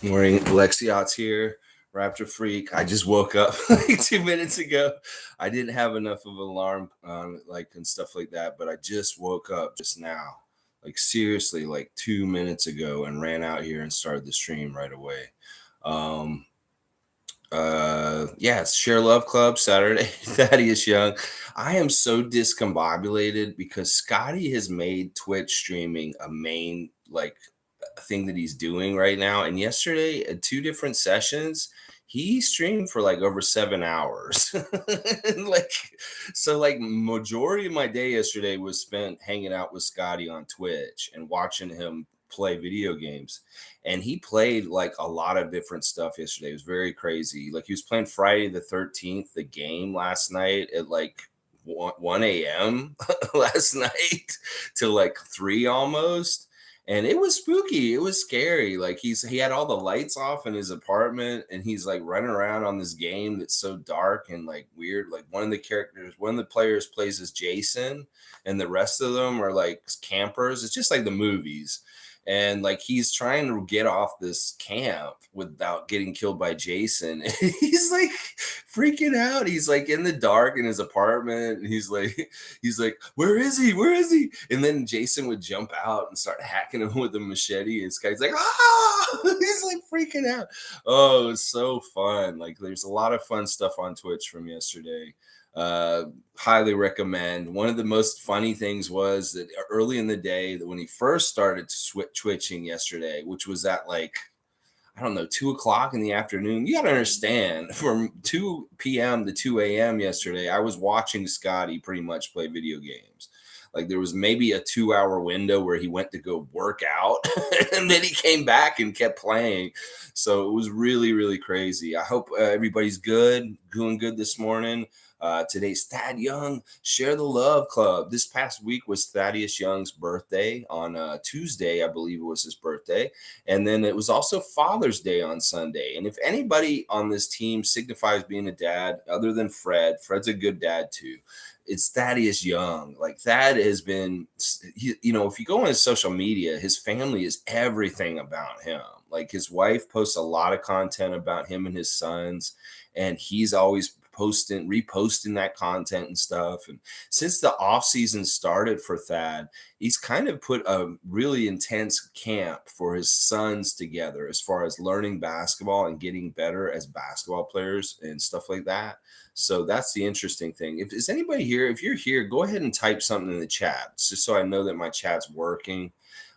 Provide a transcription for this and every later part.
Morning, Alexiot's here. Raptor freak. I just woke up like 2 minutes ago. I didn't have enough of an alarm on and stuff like that, but I just woke up just now. Like seriously, like 2 minutes ago and ran out here and started the stream right away. Um yeah, it's Share Love Club Saturday. Thaddeus Young. I am so discombobulated because Scotty has made Twitch streaming a main thing that he's doing right now. And yesterday, at two different sessions, he streamed for like over 7 hours. like majority of my day yesterday was spent hanging out with Scotty on Twitch and watching him play video games. And he played like a lot of different stuff yesterday. It was very crazy. Like he was playing Friday the 13th, the game last night at like 1 a.m. last night till like 3 almost. And it was spooky. It was scary. Like he had all the lights off in his apartment and he's like running around on this game that's so dark and like weird. Like one of the players plays as Jason and the rest of them are like campers. It's just like the movies. And like he's trying to get off this camp without getting killed by Jason. And he's like freaking out. He's like in the dark in his apartment. And he's like, where is he? Where is he? And then Jason would jump out and start hacking him with a machete. And this guy's like, ah, he's like freaking out. Oh, it's so fun. Like there's a lot of fun stuff on Twitch from yesterday. Highly recommend. One of the most funny things was that early in the day, that when he first started twitching yesterday, which was at like, I don't know, 2 o'clock in the afternoon. You got to understand, from 2 p.m. to 2 a.m. yesterday, I was watching Scotty pretty much play video games. Like there was maybe a 2-hour window where he went to go work out and then he came back and kept playing. So it was really, really crazy. I hope everybody's good, doing good this morning. Today's Thad Young Share the Love Club. This past week was Thaddeus Young's birthday on Tuesday, I believe it was his birthday. And then it was also Father's Day on Sunday. And if anybody on this team signifies being a dad, other than Fred's a good dad too. It's Thaddeus Young. Like Thad has been, if you go on his social media, his family is everything about him. Like his wife posts a lot of content about him and his sons, and he's always reposting that content and stuff. And since the off season started for Thad, he's kind of put a really intense camp for his sons together as far as learning basketball and getting better as basketball players and stuff like that. So that's the interesting thing. If is anybody here, if you're here, go ahead and type something in the chat just so I know that my chat's working.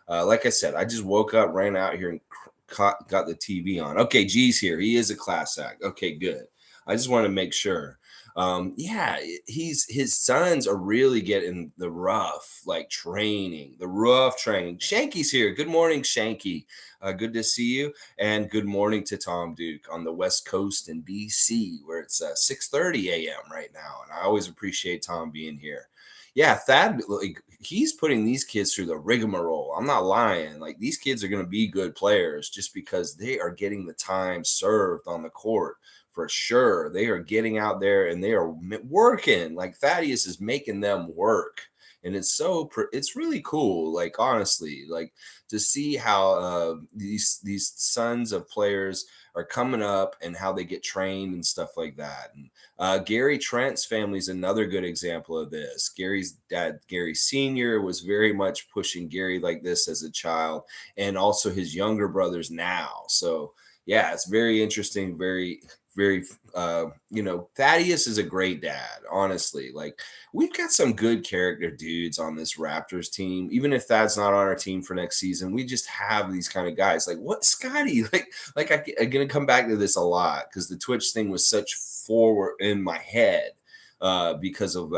Like I said, I just woke up, ran out here and got the TV on. Okay, G's here. He is a class act. Okay, good. I just want to make sure. Yeah, his sons are really getting the rough training. Shanky's here. Good morning, Shanky. Good to see you, and good morning to Tom Duke on the West Coast in BC, where it's 6:30 a.m. right now, and I always appreciate Tom being here. Yeah, Thad, he's putting these kids through the rigmarole. I'm not lying. Like these kids are going to be good players just because they are getting the time served on the court. For sure, they are getting out there and they are working. Like Thaddeus is making them work, and it's really cool. Like honestly, like to see how these sons of players are coming up and how they get trained and stuff like that. And Gary Trent's family is another good example of this. Gary's dad, Gary Sr., was very much pushing Gary like this as a child, and also his younger brothers now. So yeah, it's very interesting, very Thaddeus is a great dad. Honestly, like we've got some good character dudes on this Raptors team. Even if Thad's not on our team for next season, we just have these kind of guys. Like what Scotty, I'm gonna come back to this a lot because the Twitch thing was such forward in my head because of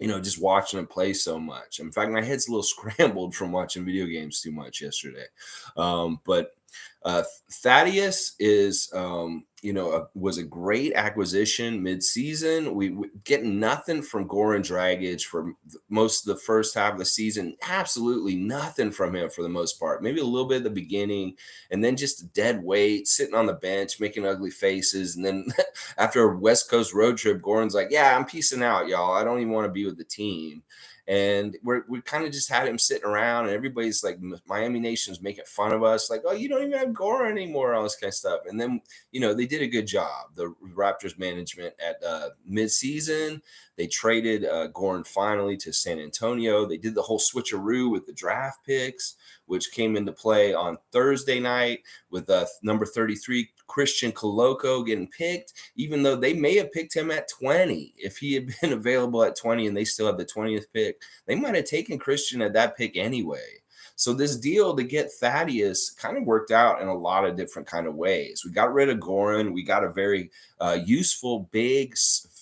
just watching him play so much. In fact, my head's a little scrambled from watching video games too much yesterday. But Thaddeus is, was a great acquisition mid-season. We getting nothing from Goran Dragic for most of the first half of the season. Absolutely nothing from him for the most part. Maybe a little bit at the beginning, and then just a dead weight, sitting on the bench, making ugly faces. And then after a West Coast road trip, Goran's like, "Yeah, I'm peacing out, y'all. I don't even want to be with the team." And we kind of just had him sitting around, and everybody's like, Miami Nation's making fun of us, like, oh, you don't even have Goran anymore, all this kind of stuff. And then, they did a good job. The Raptors management at midseason, they traded Goran finally to San Antonio. They did the whole switcheroo with the draft picks, which came into play on Thursday night with number 33 Christian Coloco getting picked, even though they may have picked him at 20. If he had been available at 20 and they still had the 20th pick, they might have taken Christian at that pick anyway. So this deal to get Thaddeus kind of worked out in a lot of different kind of ways. We got rid of Goran. We got a very useful big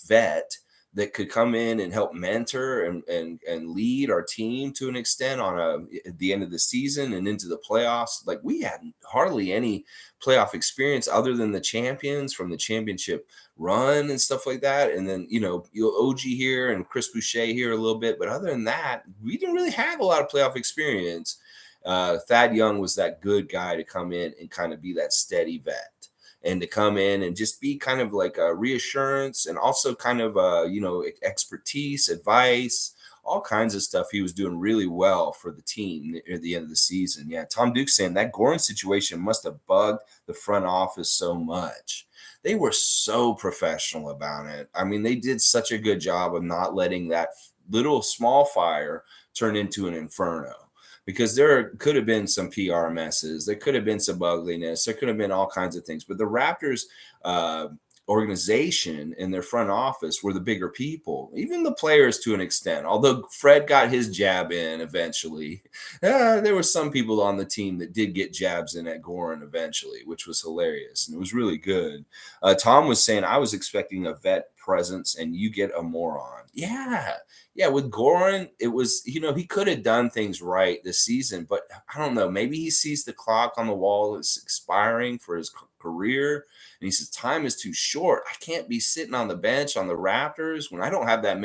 vet that could come in and help mentor and lead our team to an extent at the end of the season and into the playoffs. Like, we had hardly any playoff experience other than the champions from the championship run and stuff like that. And then, OG here and Chris Boucher here a little bit. But other than that, we didn't really have a lot of playoff experience. Thad Young was that good guy to come in and kind of be that steady vet, and to come in and just be kind of like a reassurance, and also kind of expertise, advice, all kinds of stuff. He was doing really well for the team at the end of the season. Yeah, Tom Duke's saying that Goran situation must have bugged the front office so much. They were so professional about it. I mean, they did such a good job of not letting that little small fire turn into an inferno, because there could have been some PR messes. There could have been some ugliness. There could have been all kinds of things. But the Raptors organization and their front office were the bigger people, even the players to an extent. Although Fred got his jab in eventually, there were some people on the team that did get jabs in at Goran eventually, which was hilarious. And it was really good. Tom was saying, I was expecting a vet presence and you get a moron. Yeah, with Goran, it was, he could have done things right this season, but I don't know. Maybe he sees the clock on the wall is expiring for his career, and he says, time is too short. I can't be sitting on the bench on the Raptors when I don't have that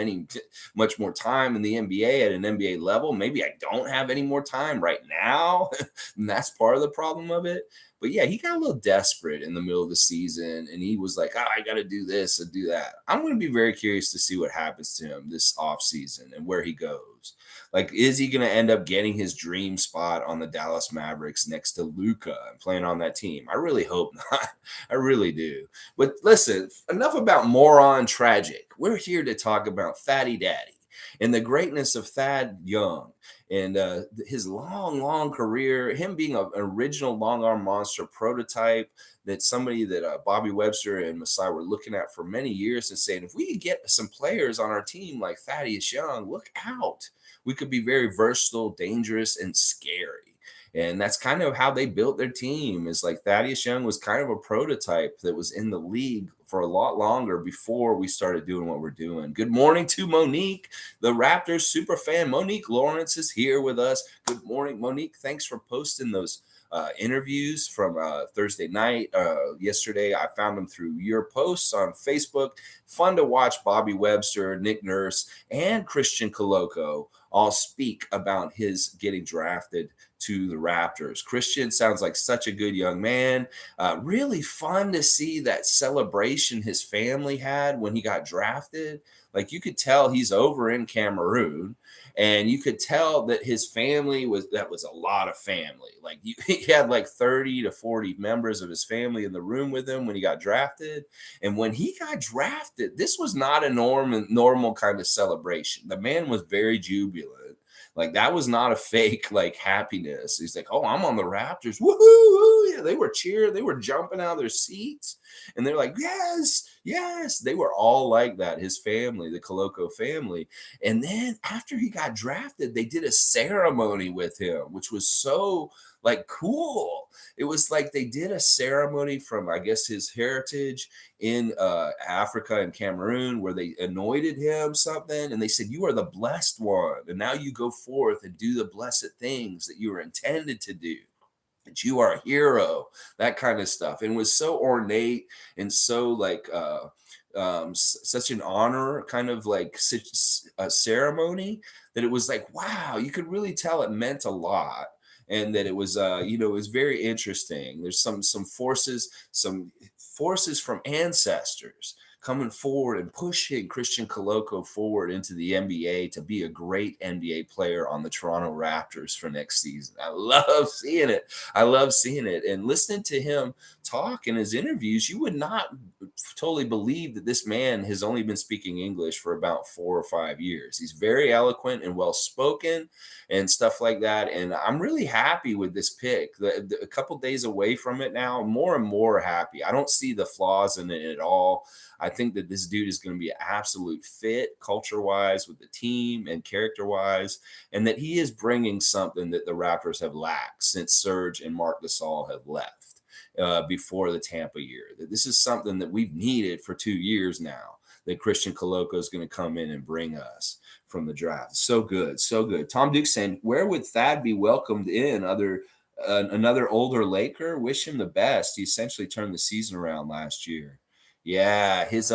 much more time in the NBA at an NBA level. Maybe I don't have any more time right now, and that's part of the problem of it. But yeah, he got a little desperate in the middle of the season, and he was like, I got to do this and do that. I'm going to be very curious to see what happens to him this offseason and where he goes. Like, is he going to end up getting his dream spot on the Dallas Mavericks next to Luka and playing on that team? I really hope not. I really do. But listen, enough about moron tragic. We're here to talk about Thaddy Daddy and the greatness of Thad Young and his long career, him being an original long arm monster prototype, that somebody that Bobby Webster and Masai were looking at for many years and saying, if we could get some players on our team like Thaddeus Young, look out. We could be very versatile, dangerous, and scary. And that's kind of how they built their team. Is like Thaddeus Young was kind of a prototype that was in the league for a lot longer before we started doing what we're doing. Good morning to Monique, the Raptors super fan. Monique Lawrence is here with us. Good morning, Monique. Thanks for posting those interviews from Thursday night. Yesterday, I found them through your posts on Facebook. Fun to watch Bobby Webster, Nick Nurse, and Christian Coloco all speak about his getting drafted to the Raptors. Christian sounds like such a good young man. Really fun to see that celebration his family had when he got drafted. Like, you could tell he's over in Cameroon, and you could tell that his family was a lot of family. Like, he had like 30 to 40 members of his family in the room with him when he got drafted. And when he got drafted, this was not a normal kind of celebration. The man was very jubilant. Like, that was not a fake like happiness. He's like, oh, I'm on the Raptors. Woohoo! Yeah, they were cheering, they were jumping out of their seats, and they're like, yes, yes. They were all like that. His family, the Coloco family. And then after he got drafted, they did a ceremony with him, which was so like cool. It was like they did a ceremony from, I guess, his heritage in Africa and Cameroon, where they anointed him something, and they said, you are the blessed one, and now you go forth and do the blessed things that you were intended to do, that you are a hero, that kind of stuff. And it was so ornate and so like such an honor kind of like a ceremony, that it was like, wow, you could really tell it meant a lot. And that it was it was very interesting. There's some forces from ancestors coming forward and pushing Christian Coloco forward into the NBA to be a great NBA player on the Toronto Raptors for next season. I love seeing it. I love seeing it. And listening to him talk in his interviews, you would not totally believe that this man has only been speaking English for about 4 or 5 years. He's very eloquent and well spoken and stuff like that. And I'm really happy with this pick. A couple days away from it now, more and more happy. I don't see the flaws in it at all. I think that this dude is going to be an absolute fit culture wise with the team and character wise, and that he is bringing something that the Raptors have lacked since Serge and Marc Gasol have left before the Tampa year. That this is something that we've needed for 2 years now, that Christian Coloco is going to come in and bring us from the draft. So good, so good. Tom Duke saying, where would Thad be welcomed in? Another older Laker? Wish him the best. He essentially turned the season around last year. Yeah, his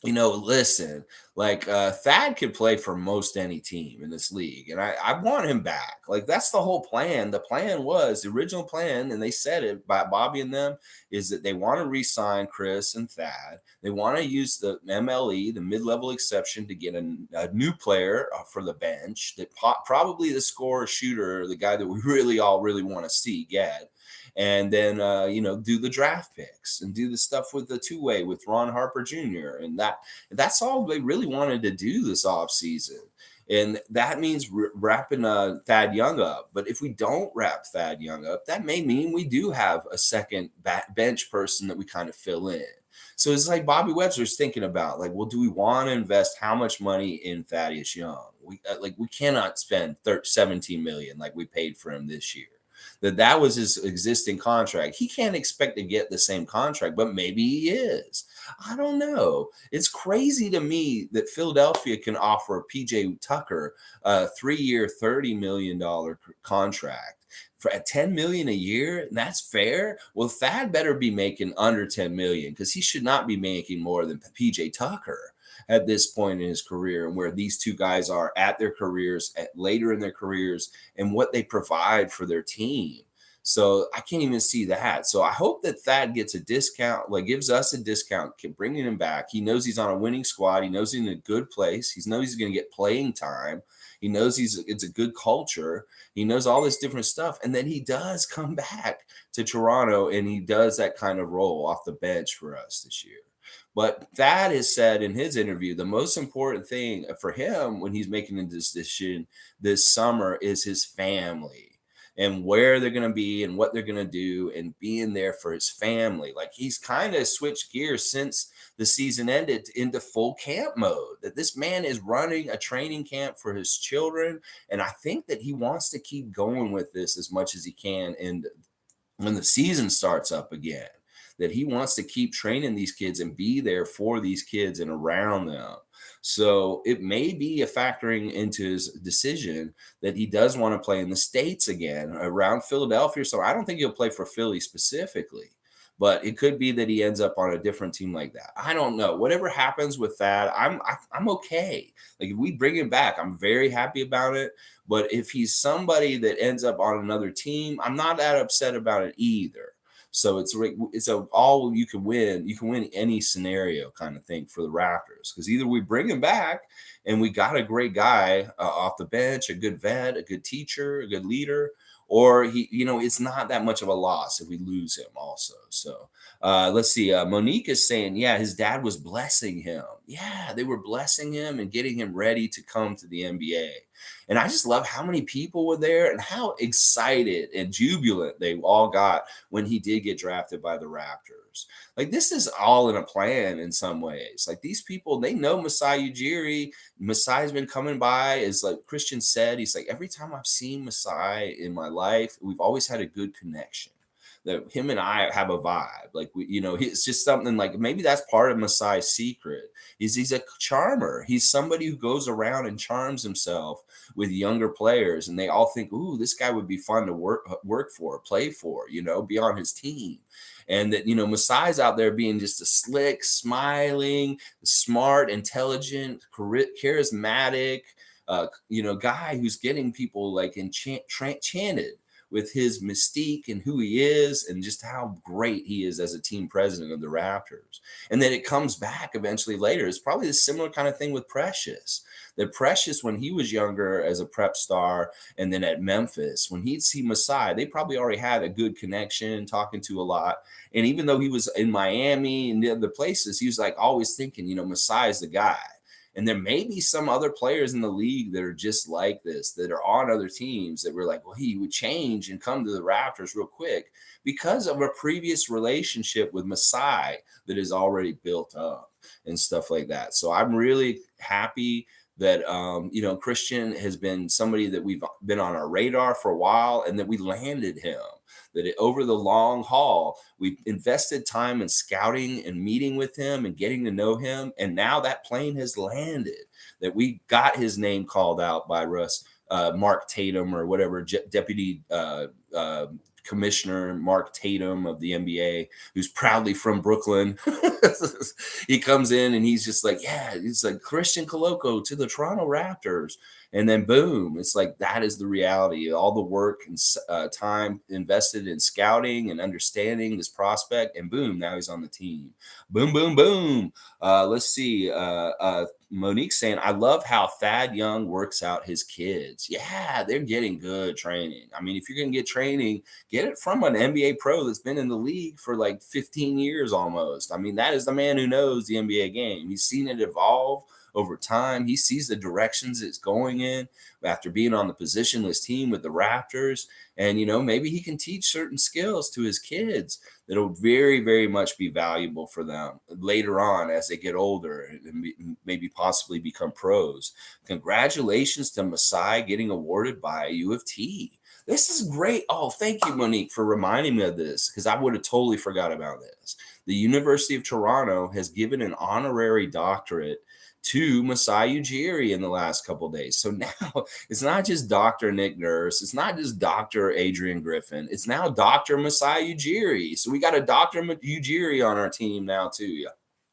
listen, like Thad could play for most any team in this league, and I want him back. Like that's the whole plan. The plan was the original plan, and they said it by Bobby and them is that they want to re-sign Chris and Thad. They want to use the MLE, the mid-level exception, to get a new player for the bench. That probably the scorer, shooter, the guy that we really want to see get. And then do the draft picks and do the stuff with the two-way with Ron Harper Jr. And that's all they really wanted to do this offseason. And that means wrapping Thad Young up. But if we don't wrap Thad Young up, that may mean we do have a second bench person that we kind of fill in. So it's like Bobby Webster's thinking about, like, well, do we want to invest how much money in Thaddeus Young? We cannot spend 17 million like we paid for him this year. That was his existing contract. He can't expect to get the same contract, but maybe he is. I don't know. It's crazy to me that Philadelphia can offer PJ Tucker a 3-year, $30 million contract for at $10 million a year. And that's fair. Well, Thad better be making under $10 million because he should not be making more than PJ Tucker at this point in his career, and where these two guys are at their careers, later in their careers, and what they provide for their team. So I can't even see that. So I hope that Thad gets a discount, like gives us a discount, bringing him back. He knows he's on a winning squad. He knows he's in a good place. He knows he's going to get playing time. He knows it's a good culture. He knows all this different stuff. And then he does come back to Toronto, and he does that kind of role off the bench for us this year. But Thad has said in his interview, the most important thing for him when he's making a decision this summer is his family and where they're going to be and what they're going to do and being there for his family. Like he's kind of switched gears since the season ended into full camp mode, that this man is running a training camp for his children. And I think that he wants to keep going with this as much as he can. And when the season starts up again, that he wants to keep training these kids and be there for these kids and around them. So it may be a factoring into his decision that he does want to play in the States again around Philadelphia. So I don't think he'll play for Philly specifically, but it could be that he ends up on a different team like that. I don't know. Whatever happens with that, I'm okay. Like if we bring him back, I'm very happy about it. But if he's somebody that ends up on another team, I'm not that upset about it either. So it's a all you can win. You can win any scenario kind of thing for the Raptors, because either we bring him back and we got a great guy off the bench, a good vet, a good teacher, a good leader, or it's not that much of a loss if we lose him also. So let's see. Monique is saying, yeah, his dad was blessing him. Yeah, they were blessing him and getting him ready to come to the NBA. And I just love how many people were there and how excited and jubilant they all got when he did get drafted by the Raptors. Like this is all in a plan in some ways. Like these people, they know Masai Ujiri. Masai's been coming by, as like Christian said, he's like, every time I've seen Masai in my life, we've always had a good connection. That him and I have a vibe. Like it's just something like maybe that's part of Masai's secret. He's a charmer. He's somebody who goes around and charms himself with younger players, and they all think, ooh, this guy would be fun to work for, play for, be on his team. And that, Masai's out there being just a slick, smiling, smart, intelligent, charismatic, guy who's getting people like enchanted with his mystique and who he is and just how great he is as a team president of the Raptors. And then it comes back eventually later. It's probably the similar kind of thing with Precious. That Precious, when he was younger as a prep star, and then at Memphis, when he'd see Masai, they probably already had a good connection, talking to a lot. And even though he was in Miami and the other places, he was like always thinking, Masai is the guy. And there may be some other players in the league that are just like this, that are on other teams that were like, well, he would change and come to the Raptors real quick because of a previous relationship with Masai that is already built up and stuff like that. So I'm really happy that Christian has been somebody that we've been on our radar for a while, and that we landed him. Over the long haul, we invested time in scouting and meeting with him and getting to know him, and now that plane has landed. That we got his name called out by Mark Tatum or whatever, Deputy Commissioner Mark Tatum of the NBA, who's proudly from Brooklyn. He comes in and he's just like, yeah, it's like Christian Coloco to the Toronto Raptors. And then boom, it's like that is the reality. All the work and time invested in scouting and understanding this prospect, and boom, now he's on the team. Boom, boom, boom. Let's see. Monique saying, I love how Thad Young works out his kids. Yeah, they're getting good training. I mean, if you're going to get training, get it from an NBA pro that's been in the league for like 15 years almost. I mean, that is the man who knows the NBA game. He's seen it evolve over time. He sees the directions it's going in after being on the positionless team with the Raptors. And, maybe he can teach certain skills to his kids that'll very, very much be valuable for them later on as they get older and maybe possibly become pros. Congratulations to Masai getting awarded by U of T. This is great. Oh, thank you, Monique, for reminding me of this, because I would have totally forgot about this. The University of Toronto has given an honorary doctorate to Masai Ujiri in the last couple of days. So now it's not just Dr. Nick Nurse. It's not just Dr. Adrian Griffin. It's now Dr. Masai Ujiri. So we got a Dr. Ujiri on our team now too. Yeah.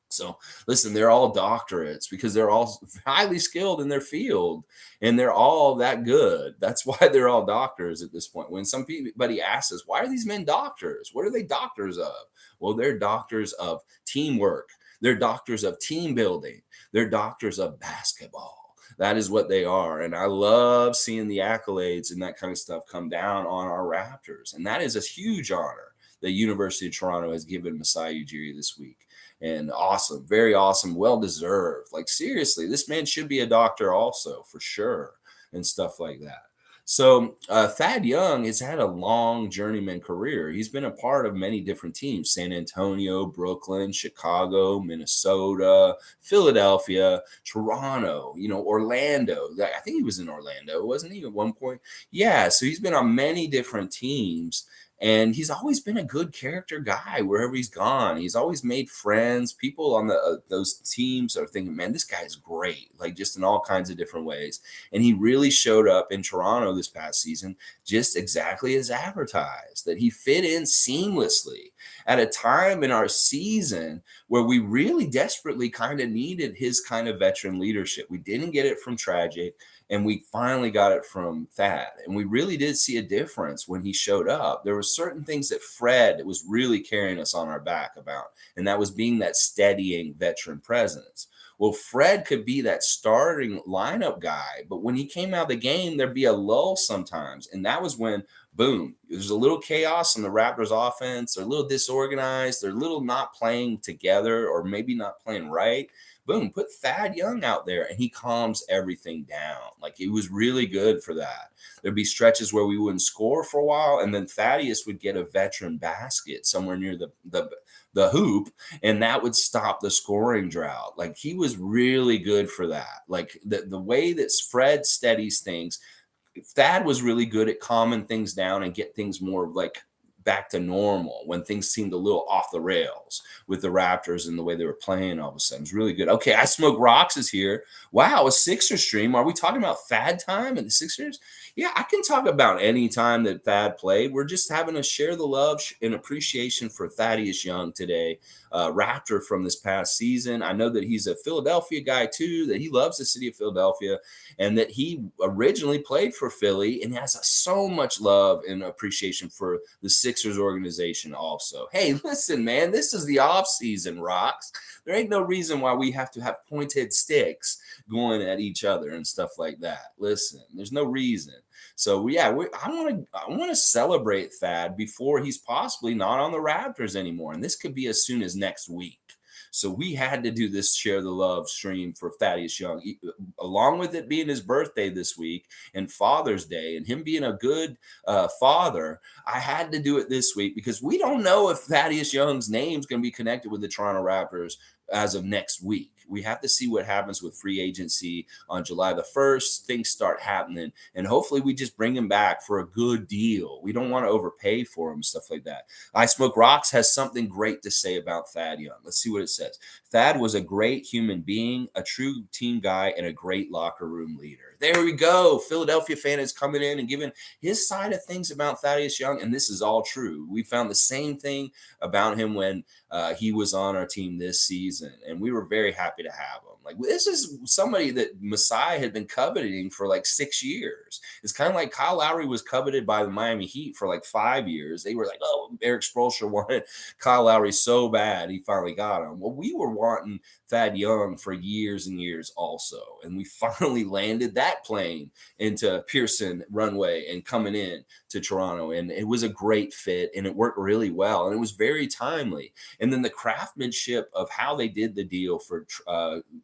So listen, they're all doctorates because they're all highly skilled in their field and they're all that good. That's why they're all doctors at this point. When somebody asks us, why are these men doctors? What are they doctors of? Well, they're doctors of teamwork. They're doctors of team building. They're doctors of basketball. That is what they are. And I love seeing the accolades and that kind of stuff come down on our Raptors. And that is a huge honor that University of Toronto has given Masai Ujiri this week. And awesome, very awesome, well-deserved. Like, seriously, this man should be a doctor also, for sure, and stuff like that. So Thad Young has had a long journeyman career. He's been a part of many different teams: San Antonio, Brooklyn, Chicago, Minnesota, Philadelphia, Toronto, Orlando. I think he was in Orlando, wasn't he, at one point? Yeah, so he's been on many different teams. And he's always been a good character guy wherever he's gone. He's always made friends. People on those teams are thinking, man, this guy is great, like just in all kinds of different ways. And he really showed up in Toronto this past season just exactly as advertised, that he fit in seamlessly at a time in our season where we really desperately kind of needed his kind of veteran leadership. We didn't get it from Tragic, and we finally got it from Thad. And we really did see a difference when he showed up. There were certain things that Fred was really carrying us on our back about, and that was being that steadying veteran presence. Well, Fred could be that starting lineup guy, but when he came out of the game, there'd be a lull sometimes. And that was when, boom, there's a little chaos in the Raptors offense. They're a little disorganized. They're a little not playing together, or maybe not playing right. Boom, put Thad Young out there and he calms everything down. Like, it was really good for that. There'd be stretches where we wouldn't score for a while, and then Thaddeus would get a veteran basket somewhere near the hoop, and that would stop the scoring drought. Like, he was really good for that. Like, the way that Fred steadies things, Thad was really good at calming things down and get things more like back to normal when things seemed a little off the rails with the Raptors and the way they were playing all of a sudden. It's really good. Okay, I Smoke Rocks is here. Wow, a Sixers stream. Are we talking about Thad time and the Sixers? Yeah, I can talk about any time that Thad played. We're just having to share the love and appreciation for Thaddeus Young today, Raptor from this past season. I know that he's a Philadelphia guy too, that he loves the city of Philadelphia, and that he originally played for Philly and has so much love and appreciation for the Sixers organization also. Hey, listen, man, this is the off season, Rocks. There ain't no reason why we have to have pointed sticks going at each other and stuff like that. Listen, there's no reason. So yeah, I want to celebrate Thad before he's possibly not on the Raptors anymore, and this could be as soon as next week. So we had to do this share the love stream for Thaddeus Young, along with it being his birthday this week and Father's Day, and him being a good father. I had to do it this week because we don't know if Thaddeus Young's name's going to be connected with the Toronto Raptors as of next week. We have to see what happens with free agency on July the 1st. Things start happening, and hopefully we just bring him back for a good deal. We don't want to overpay for him, stuff like that. I Smoke Rocks has something great to say about Thad Young. Let's see what it says. Thad was a great human being, a true team guy, and a great locker room leader. There we go. Philadelphia fan is coming in and giving his side of things about Thaddeus Young, and this is all true. We found the same thing about him when he was on our team this season, and we were very happy to have him. Like, this is somebody that Masai had been coveting for like 6 years. It's kind of like Kyle Lowry was coveted by the Miami Heat for like 5 years. They were like, oh, Eric Spoelstra wanted Kyle Lowry so bad, he finally got him. Well, we were wanting Thad Young for years and years also, and we finally landed that plane into Pearson runway and coming in to Toronto, and it was a great fit, and it worked really well, and it was very timely. And then the craftsmanship of how they did the deal for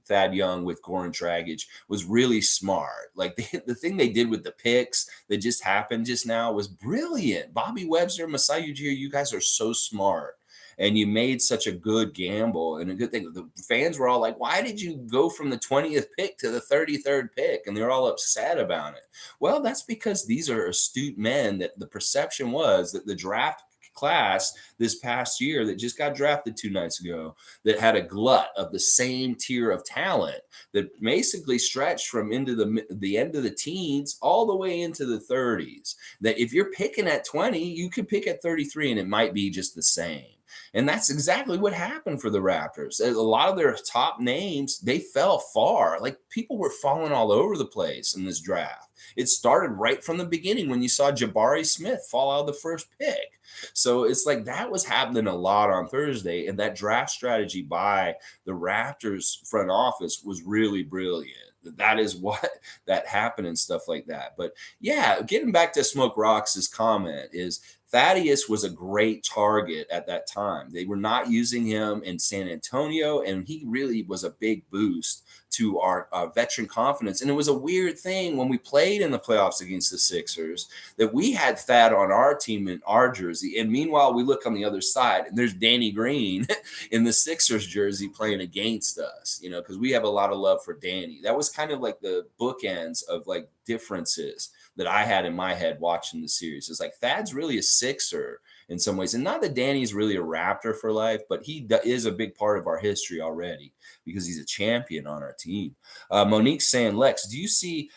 Thad Young with Goran Dragic was really smart. Like the thing they did with the picks that just happened just now was brilliant. Bobby Webster, Masai Ujiri, you guys are so smart. And you made such a good gamble and a good thing. The fans were all like, why did you go from the 20th pick to the 33rd pick? And they're all upset about it. Well, that's because these are astute men that the perception was that the draft class this past year that just got drafted 2 nights ago that had a glut of the same tier of talent that basically stretched from into the end of the teens all the way into the 30s, that if you're picking at 20, you could pick at 33 and it might be just the same. And that's exactly what happened for the Raptors. A lot of their top names, they fell far. Like, people were falling all over the place in this draft. It started right from the beginning when you saw Jabari Smith fall out of the first pick. So it's like that was happening a lot on Thursday. And that draft strategy by the Raptors front office was really brilliant. That is what that happened and stuff like that. But yeah, getting back to Smoke Rocks' comment is Thaddeus was a great target at that time. They were not using him in San Antonio, and he really was a big boost to our veteran confidence. And it was a weird thing when we played in the playoffs against the Sixers that we had Thad on our team in our jersey. And meanwhile, we look on the other side and there's Danny Green in the Sixers jersey playing against us, you know, because we have a lot of love for Danny. That was kind of like the bookends of like differences that I had in my head watching the series. It's like Thad's really a Sixer in some ways. And not that Danny's really a Raptor for life, but he is a big part of our history already because he's a champion on our team. Monique's saying, Lex, do you see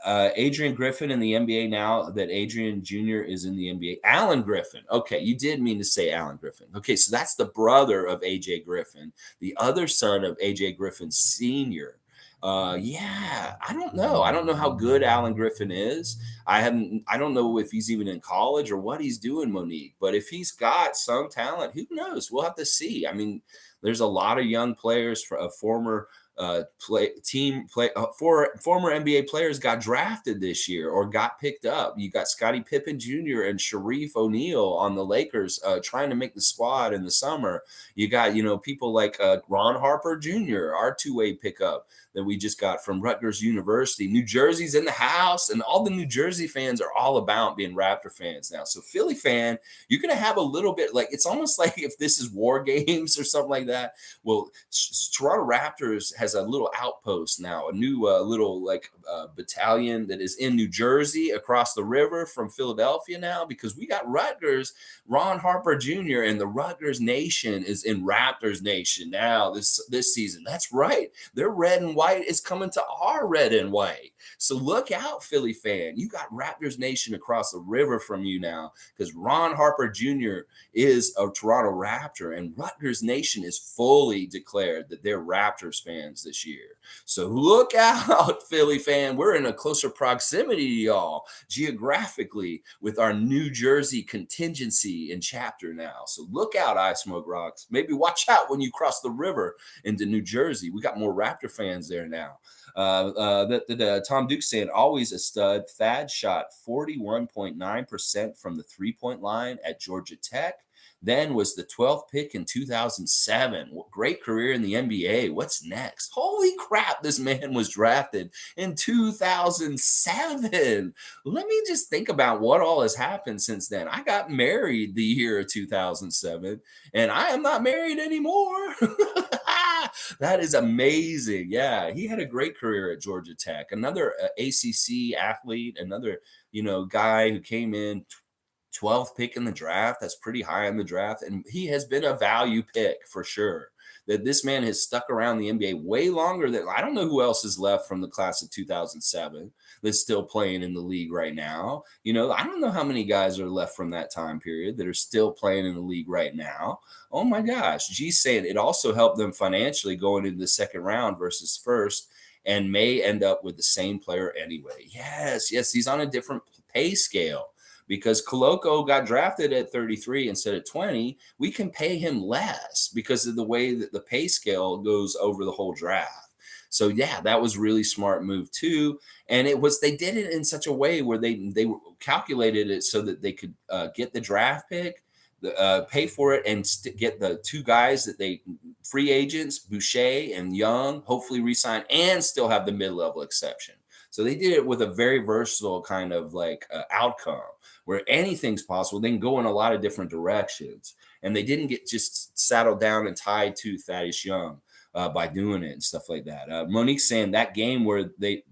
Adrian Griffin in the NBA now that Adrian Jr. is in the NBA? Alan Griffin. Okay, you did mean to say Alan Griffin. Okay, so that's the brother of AJ Griffin, the other son of AJ Griffin Sr. Yeah, I don't know. I don't know how good Alan Griffin is. I don't know if he's even in college or what he's doing, Monique. But if he's got some talent, who knows? We'll have to see. I mean, there's a lot of young players, for former former NBA players got drafted this year or got picked up. You got Scottie Pippen Jr. and Sharif O'Neal on the Lakers trying to make the squad in the summer. You got, people like Ron Harper Jr., our two-way pickup that we just got from Rutgers University. New Jersey's in the house, and all the New Jersey fans are all about being Raptor fans now. So Philly fan, you're going to have a little bit, like, it's almost like if this is War Games or something like that. Well, Toronto Raptors has a little outpost now, a new little like battalion that is in New Jersey across the river from Philadelphia now, because we got Rutgers, Ron Harper Jr. and the Rutgers Nation is in Raptors Nation now this season. That's right. Their red and white is coming to our red and white. So look out, Philly fan. You got Raptors Nation across the river from you now, because Ron Harper Jr. is a Toronto Raptor, and Rutgers Nation is fully declared that they're Raptors fans this year. So look out, Philly fan. We're in a closer proximity to y'all geographically with our New Jersey contingency and chapter now. So look out, I Smoke Rocks. Maybe watch out when you cross the river into New Jersey. We got more Raptor fans there now. Tom Duke saying, always a stud. Thad shot 41.9% from the 3-point line at Georgia Tech. Then was the 12th pick in 2007. Great career in the NBA. What's next? Holy crap, this man was drafted in 2007. Let me just think about what all has happened since then. I got married the year of 2007, and I am not married anymore. That is amazing. Yeah, he had a great career at Georgia Tech. Another ACC athlete, another guy who came in 12th pick in the draft. That's pretty high in the draft. And he has been a value pick for sure. That this man has stuck around the NBA way longer than I don't know who else is left from the class of 2007 that's still playing in the league right now. I don't know how many guys are left from that time period that are still playing in the league right now. Oh my gosh. G's saying it also helped them financially going into the second round versus first, and may end up with the same player anyway. Yes, he's on a different pay scale. Because Koloko got drafted at 33 instead of 20, we can pay him less because of the way that the pay scale goes over the whole draft. So yeah, that was really smart move too. And they did it in such a way where they calculated it so that they could get the draft pick, pay for it, and get the two guys that they free agents, Boucher and Young, hopefully re-sign, and still have the mid-level exception. So they did it with a very versatile kind of like outcome where anything's possible. They can go in a lot of different directions. And they didn't get just saddled down and tied to Thaddeus Young by doing it and stuff like that. Monique's saying that game where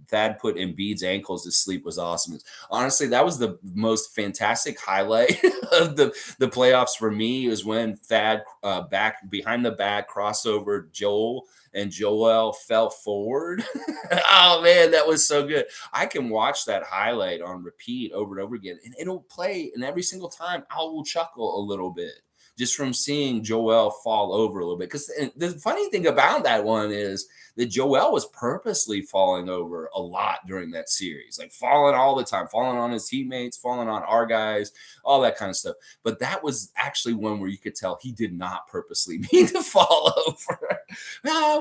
Thad put Embiid's ankles to sleep was awesome. Honestly, that was the most fantastic highlight of the playoffs for me, is when Thad back behind the back crossover Joel, and Joel fell forward. Oh man, that was so good. I can watch that highlight on repeat over and over again, and it'll play, and every single time I will chuckle a little bit just from seeing Joel fall over a little bit. Because the funny thing about that one is that Joel was purposely falling over a lot during that series, like falling all the time, falling on his teammates, falling on our guys, all that kind of stuff. But that was actually one where you could tell he did not purposely mean to fall over.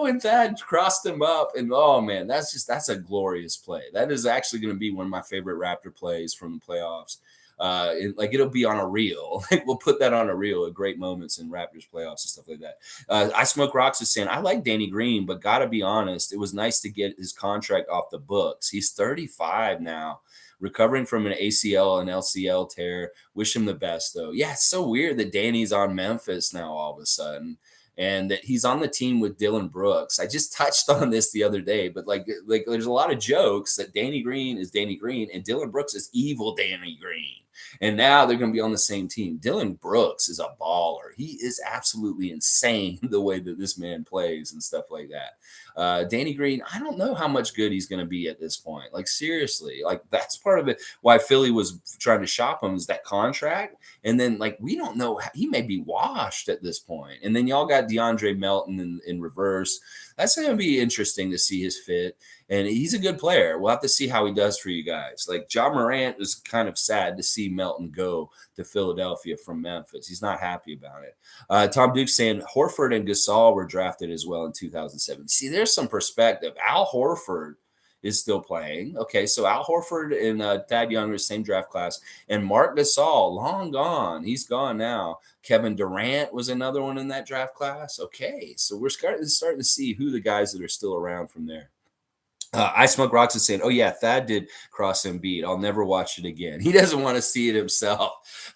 When Thad crossed him up, and oh man, that's a glorious play. That is actually going to be one of my favorite Raptor plays from the playoffs. It'll be on a reel. We'll put that on a reel of great moments in Raptors playoffs and stuff like that. I Smoke Rocks is saying, I like Danny Green, but gotta be honest, it was nice to get his contract off the books. He's 35 now, recovering from an ACL and LCL tear. Wish him the best though. Yeah, it's so weird that Danny's on Memphis now all of a sudden, and that he's on the team with Dylan Brooks. I just touched on this the other day, but like there's a lot of jokes that Danny Green is Danny Green and Dylan Brooks is evil Danny Green. And now they're going to be on the same team. Dylan Brooks is a baller. He is absolutely insane the way that this man plays and stuff like that. Danny Green, I don't know how much good he's going to be at this point. Like, seriously, like that's part of it. Why Philly was trying to shop him is that contract. And then, like, we don't know. He may be washed at this point. And then y'all got DeAndre Melton in reverse. That's going to be interesting to see his fit. And he's a good player. We'll have to see how he does for you guys. Like, John Morant was kind of sad to see Melton go to Philadelphia from Memphis. He's not happy about it. Tom Duke's saying Horford and Gasol were drafted as well in 2007. See, there's some perspective. Al Horford is still playing. Okay, so Al Horford and Thad Young are the same draft class. And Mark Gasol, long gone. He's gone now. Kevin Durant was another one in that draft class. Okay, so we're starting to see who the guys that are still around from there. I Smoke Rocks is saying, "Oh yeah, Thad did cross Embiid. I'll never watch it again. He doesn't want to see it himself."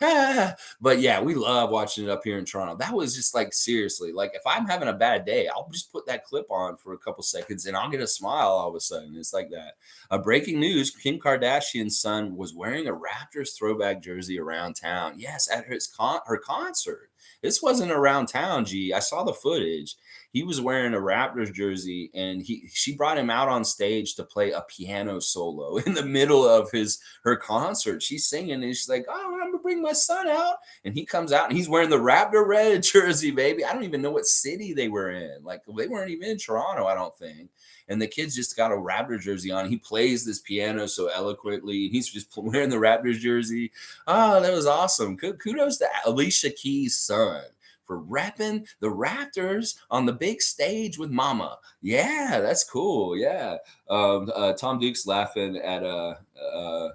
But yeah, we love watching it up here in Toronto. That was just like seriously, like if I'm having a bad day, I'll just put that clip on for a couple seconds and I'll get a smile all of a sudden. It's like that. Breaking news: Kim Kardashian's son was wearing a Raptors throwback jersey around town. Yes, at her concert. This wasn't around town. G, I saw the footage. He was wearing a Raptors jersey, and she brought him out on stage to play a piano solo in the middle of his her concert. She's singing, and she's like, "Oh, I'm gonna bring my son out," and he comes out, and he's wearing the Raptor red jersey, baby. I don't even know what city they were in. Like they weren't even in Toronto, I don't think. And the kid's just got a Raptor jersey on. He plays this piano so eloquently, and he's just wearing the Raptors jersey. Oh, that was awesome. Kudos to Alicia Keys' son for repping the Raptors on the big stage with Mama. Yeah, that's cool. Yeah. Tom Duke's laughing at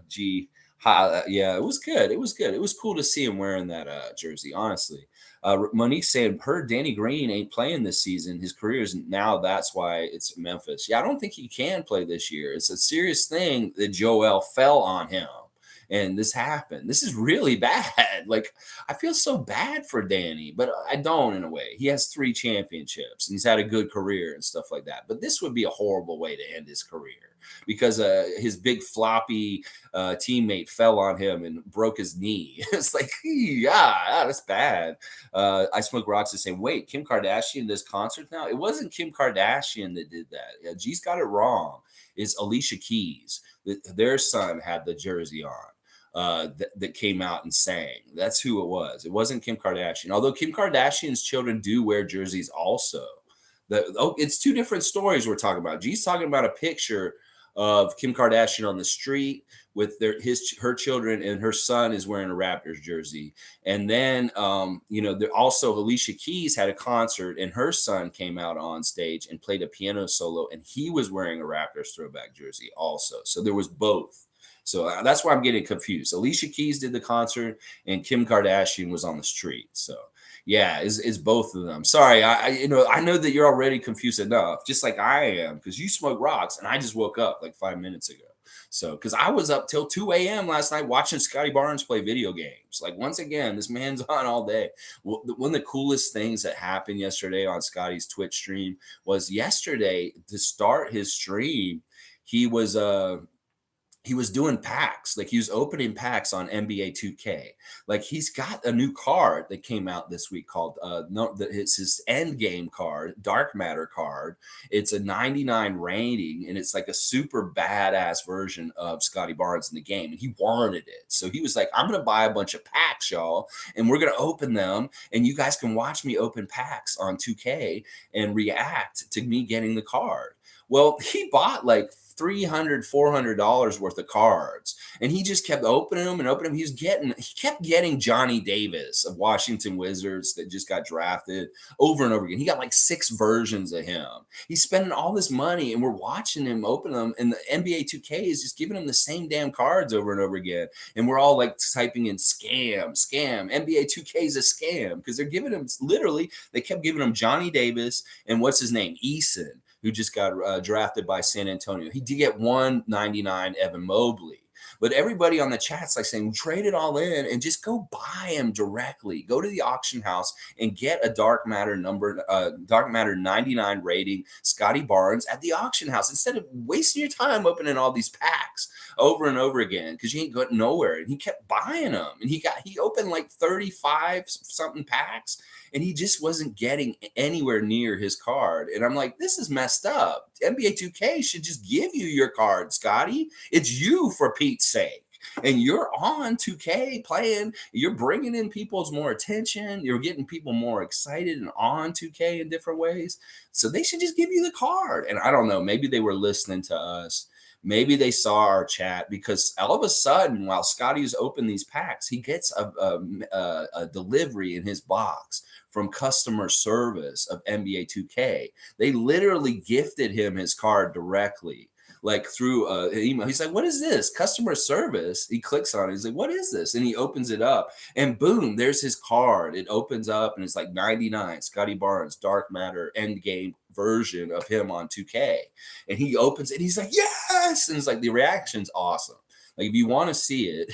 G. Yeah, it was good. It was good. It was cool to see him wearing that jersey, honestly. Monique saying, per Danny Green ain't playing this season. His career is now, that's why it's Memphis. Yeah, I don't think he can play this year. It's a serious thing that Joel fell on him. And this happened. This is really bad. Like, I feel so bad for Danny, but I don't in a way. He has 3 championships and he's had a good career and stuff like that. But this would be a horrible way to end his career because his big floppy teammate fell on him and broke his knee. It's like, yeah, that's bad. I Smoke Rocks is saying, wait, Kim Kardashian does concerts now? It wasn't Kim Kardashian that did that. Yeah, G's got it wrong. It's Alicia Keys. Their son had the jersey on. That came out and sang. That's who it was. It wasn't Kim Kardashian. Although Kim Kardashian's children do wear jerseys also. It's 2 different stories we're talking about. G's talking about a picture of Kim Kardashian on the street with her children, and her son is wearing a Raptors jersey. And then there also Alicia Keys had a concert and her son came out on stage and played a piano solo and he was wearing a Raptors throwback jersey also. So there was both. So that's why I'm getting confused. Alicia Keys did the concert and Kim Kardashian was on the street. So yeah, is both of them. Sorry, I know that you're already confused enough, just like I am, because you smoke rocks and I just woke up like 5 minutes ago. So because I was up till 2 a.m. last night watching Scotty Barnes play video games. Like once again, this man's on all day. Well, one of the coolest things that happened yesterday on Scotty's Twitch stream was yesterday to start his stream, he was doing packs, like he was opening packs on NBA 2K. Like he's got a new card that came out this week called it's his end game card, Dark Matter card. It's a 99 rating and it's like a super badass version of Scotty Barnes in the game. And he wanted it. So he was like, I'm gonna buy a bunch of packs, y'all, and we're gonna open them and you guys can watch me open packs on 2K and react to me getting the card. Well, he bought like $300-400 worth of cards, and he just kept opening them and opening them. He kept getting Johnny Davis of Washington Wizards that just got drafted over and over again. He got like 6 versions of him. He's spending all this money, and we're watching him open them, and the NBA 2K is just giving him the same damn cards over and over again. And we're all like typing in scam. NBA 2K is a scam because they're giving him they kept giving him Johnny Davis and what's his name, Eason, who just got drafted by San Antonio. He did get 199 Evan Mobley. But everybody on the chat's like saying, trade it all in and just go buy him directly. Go to the auction house and get a Dark Matter 99 rating Scotty Barnes at the auction house instead of wasting your time opening all these packs over and over again because you ain't going nowhere. And he kept buying them. And he opened like 35 something packs and he just wasn't getting anywhere near his card. And I'm like, this is messed up. NBA 2K should just give you your card, Scotty. It's you, for Pete's sake. And you're on 2K playing. You're bringing in people's more attention. You're getting people more excited and on 2K in different ways. So they should just give you the card. And I don't know, maybe they were listening to us. Maybe they saw our chat because all of a sudden, while Scotty's open these packs, he gets a delivery in his box from customer service of NBA 2K. They literally gifted him his card directly, like through an email. He's like, what is this? Customer service. He clicks on it. He's like, what is this? And he opens it up and boom, there's his card. It opens up and it's like 99 Scotty Barnes, Dark Matter, End Game version of him on 2K. And he opens it, he's like, yes! And it's like the reaction's awesome. Like if you want to see it,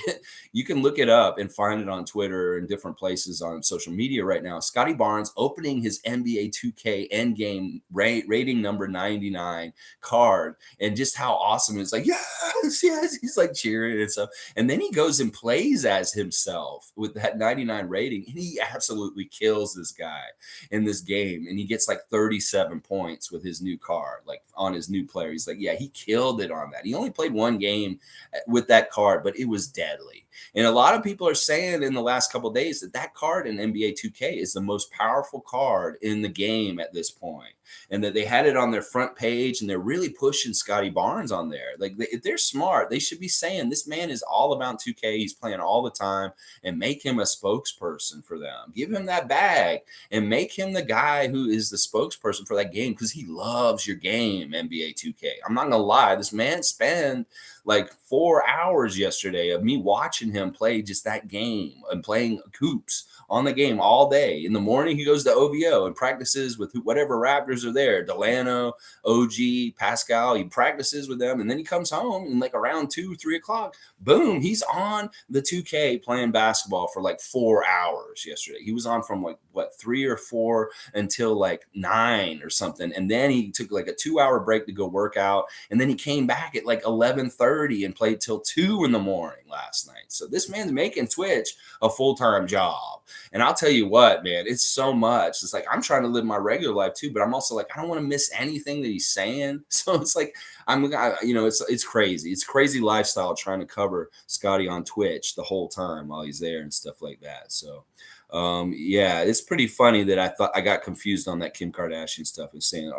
you can look it up and find it on Twitter and different places on social media right now. Scotty Barnes opening his NBA 2K endgame rating number 99 card, and just how awesome it's like, yes, yes, he's like cheering and stuff. And then he goes and plays as himself with that 99 rating, and he absolutely kills this guy in this game. And he gets like 37 points with his new card, like on his new player. He's like, yeah, he killed it on that. He only played one game with that card, but it was deadly. And a lot of people are saying in the last couple of days that that card in NBA 2K is the most powerful card in the game at this point, and that they had it on their front page, and they're really pushing Scotty Barnes on there. Like if they're smart, they should be saying this man is all about 2K. He's playing all the time, and make him a spokesperson for them. Give him that bag and make him the guy who is the spokesperson for that game, because he loves your game, NBA 2K. I'm not gonna lie, this man spent like 4 hours yesterday of me watching him play just that game and playing hoops on the game all day. In the morning, he goes to OVO and practices with whatever Raptors are there, Delano, OG, Pascal. He practices with them, and then he comes home and like around 2, 3 o'clock, boom, he's on the 2K playing basketball for like 4 hours yesterday. He was on from like what 3 or 4 until like 9 or something, and then he took like a 2-hour break to go work out, and then he came back at like 11:30 and played till 2 in the morning last night. So this man's making Twitch a full-time job. And I'll tell you what, man, it's so much. It's like I'm trying to live my regular life too, but I'm also like I don't want to miss anything that he's saying. So it's like it's crazy. It's crazy lifestyle trying to cover Scotty on Twitch the whole time while he's there and stuff like that. So yeah, it's pretty funny that I thought I got confused on that Kim Kardashian stuff and saying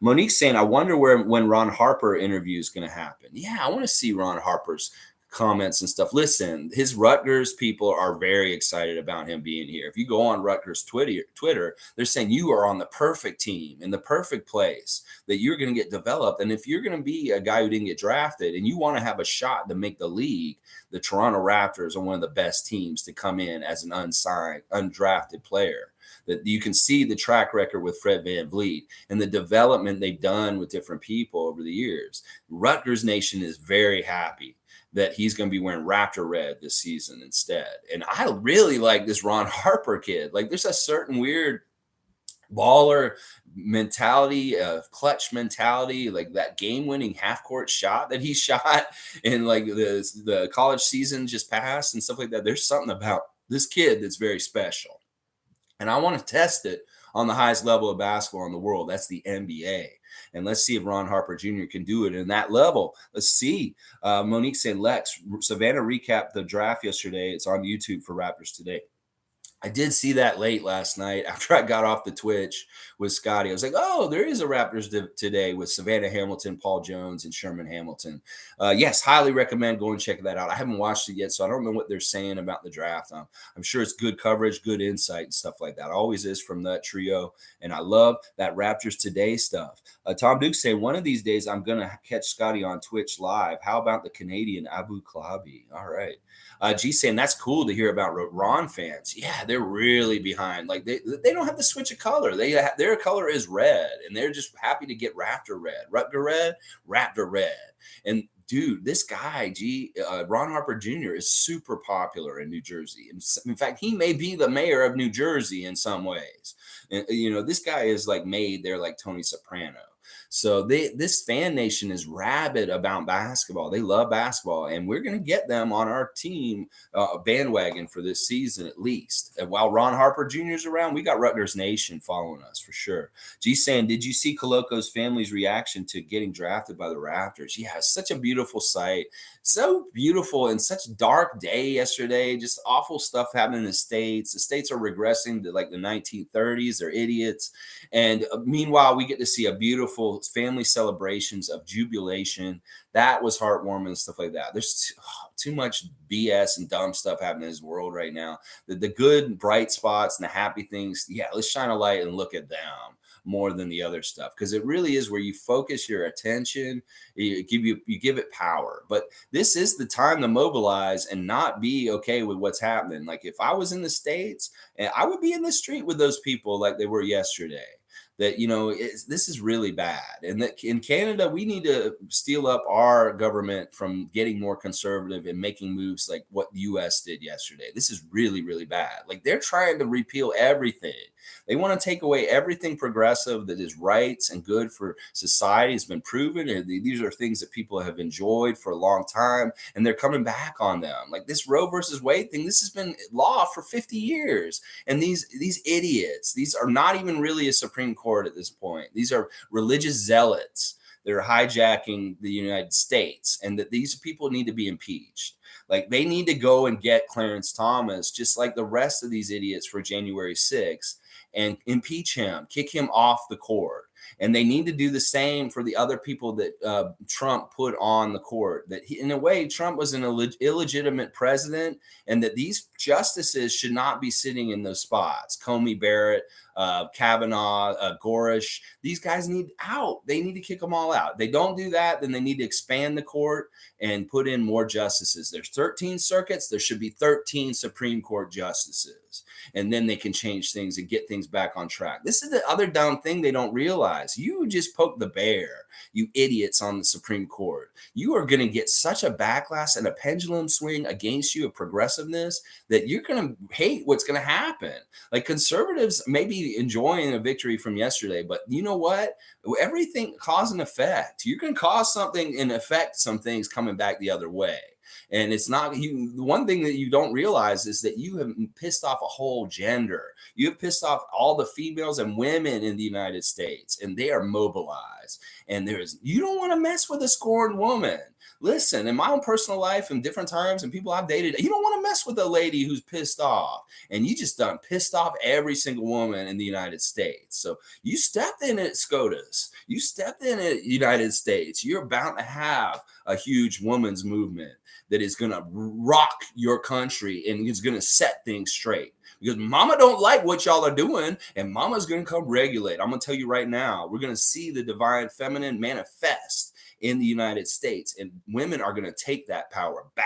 Monique's saying I wonder when Ron Harper interview is going to happen. Yeah, I want to see Ron Harper's comments and stuff. Listen, his Rutgers people are very excited about him being here. If you go on Rutgers Twitter, they're saying you are on the perfect team in the perfect place, that you're going to get developed. And if you're going to be a guy who didn't get drafted and you want to have a shot to make the league, the Toronto Raptors are one of the best teams to come in as an unsigned, undrafted player. That you can see the track record with Fred VanVleet and the development they've done with different people over the years. Rutgers Nation is very happy that he's going to be wearing Raptor red this season instead. And I really like this Ron Harper kid. Like there's a certain weird baller mentality, clutch mentality, like that game-winning half-court shot that he shot in like the college season just passed and stuff like that. There's something about this kid that's very special. And I want to test it on the highest level of basketball in the world. That's the NBA. And let's see if Ron Harper Jr. can do it in that level. Let's see. Monique saying, Lex, Savannah recapped the draft yesterday. It's on YouTube for Raptors Today. I did see that late last night after I got off the Twitch with Scotty. I was like, oh, there is a Raptors today with Savannah Hamilton, Paul Jones, and Sherman Hamilton. Yes, highly recommend going and check that out. I haven't watched it yet, so I don't know what they're saying about the draft. I'm sure it's good coverage, good insight, and stuff like that. Always is from that trio. And I love that Raptors Today stuff. Tom Duke saying, one of these days I'm going to catch Scotty on Twitch live. How about the Canadian Abu Klabi? All right. G saying that's cool to hear about Ron fans. Yeah, they're really behind. Like they don't have to switch a color. Their color is red, and they're just happy to get Raptor red, Rutger red, Raptor red. And dude, this guy, Ron Harper Jr. is super popular in New Jersey. In fact, he may be the mayor of New Jersey in some ways. And, this guy is like made there like Tony Soprano. So this fan nation is rabid about basketball. They love basketball, and we're going to get them on our team bandwagon for this season at least. And while Ron Harper Jr. is around, we got Rutgers Nation following us for sure. G saying, did you see Coloco's family's reaction to getting drafted by the Raptors? Yeah, it's such a beautiful sight. So beautiful and such dark day yesterday. Just awful stuff happening in the States. The States are regressing to like the 1930s. They're idiots. And meanwhile, we get to see a beautiful family celebrations of jubilation. That was heartwarming and stuff like that. There's too much BS and dumb stuff happening in this world right now. The good, bright spots and the happy things, yeah, let's shine a light and look at them more than the other stuff, because it really is where you focus your attention. You give it power. But this is the time to mobilize and not be okay with what's happening. Like if I was in the States, I would be in the street with those people like they were yesterday. that this is really bad, and that in Canada we need to steel up our government from getting more conservative and making moves like what the US did yesterday. This is really, really bad. Like, they're trying to repeal everything. They want to take away everything progressive that is rights and good for society. Has been proven, and these are things that people have enjoyed for a long time, and they're coming back on them. Like this Roe versus Wade thing, this has been law for 50 years. And these idiots, these are not even really a Supreme Court at this point. These are religious zealots that are hijacking the United States, and that these people need to be impeached. Like, they need to go and get Clarence Thomas, just like the rest of these idiots, for January 6th, and impeach him, kick him off the court. And they need to do the same for the other people that Trump put on the court. That in a way, Trump was an illegitimate president, and that these justices should not be sitting in those spots. Comey Barrett, Kavanaugh, Gorish. These guys need out. They need to kick them all out. They don't do that, then they need to expand the court and put in more justices. There's 13 circuits. There should be 13 Supreme Court justices. And then they can change things and get things back on track. This is the other dumb thing they don't realize. You just poked the bear, you idiots on the Supreme Court. You are going to get such a backlash and a pendulum swing against you of progressiveness that you're going to hate what's going to happen. Like, conservatives may be enjoying a victory from yesterday, but you know what? Everything cause and effect. You can cause something and affect some things coming back the other way. And it's not you. The one thing that you don't realize is that you have pissed off a whole gender. You have pissed off all the females and women in the United States, and they are mobilized. And you don't want to mess with a scorned woman. Listen, in my own personal life and different times and people I've dated, you don't want to mess with a lady who's pissed off. And you just done pissed off every single woman in the United States. So you stepped in at SCOTUS. You stepped in at United States. You're bound to have a huge women's movement that is going to rock your country and is going to set things straight. Because mama don't like what y'all are doing, and mama's going to come regulate. I'm going to tell you right now, we're going to see the divine feminine manifest in the United States, and women are going to take that power back.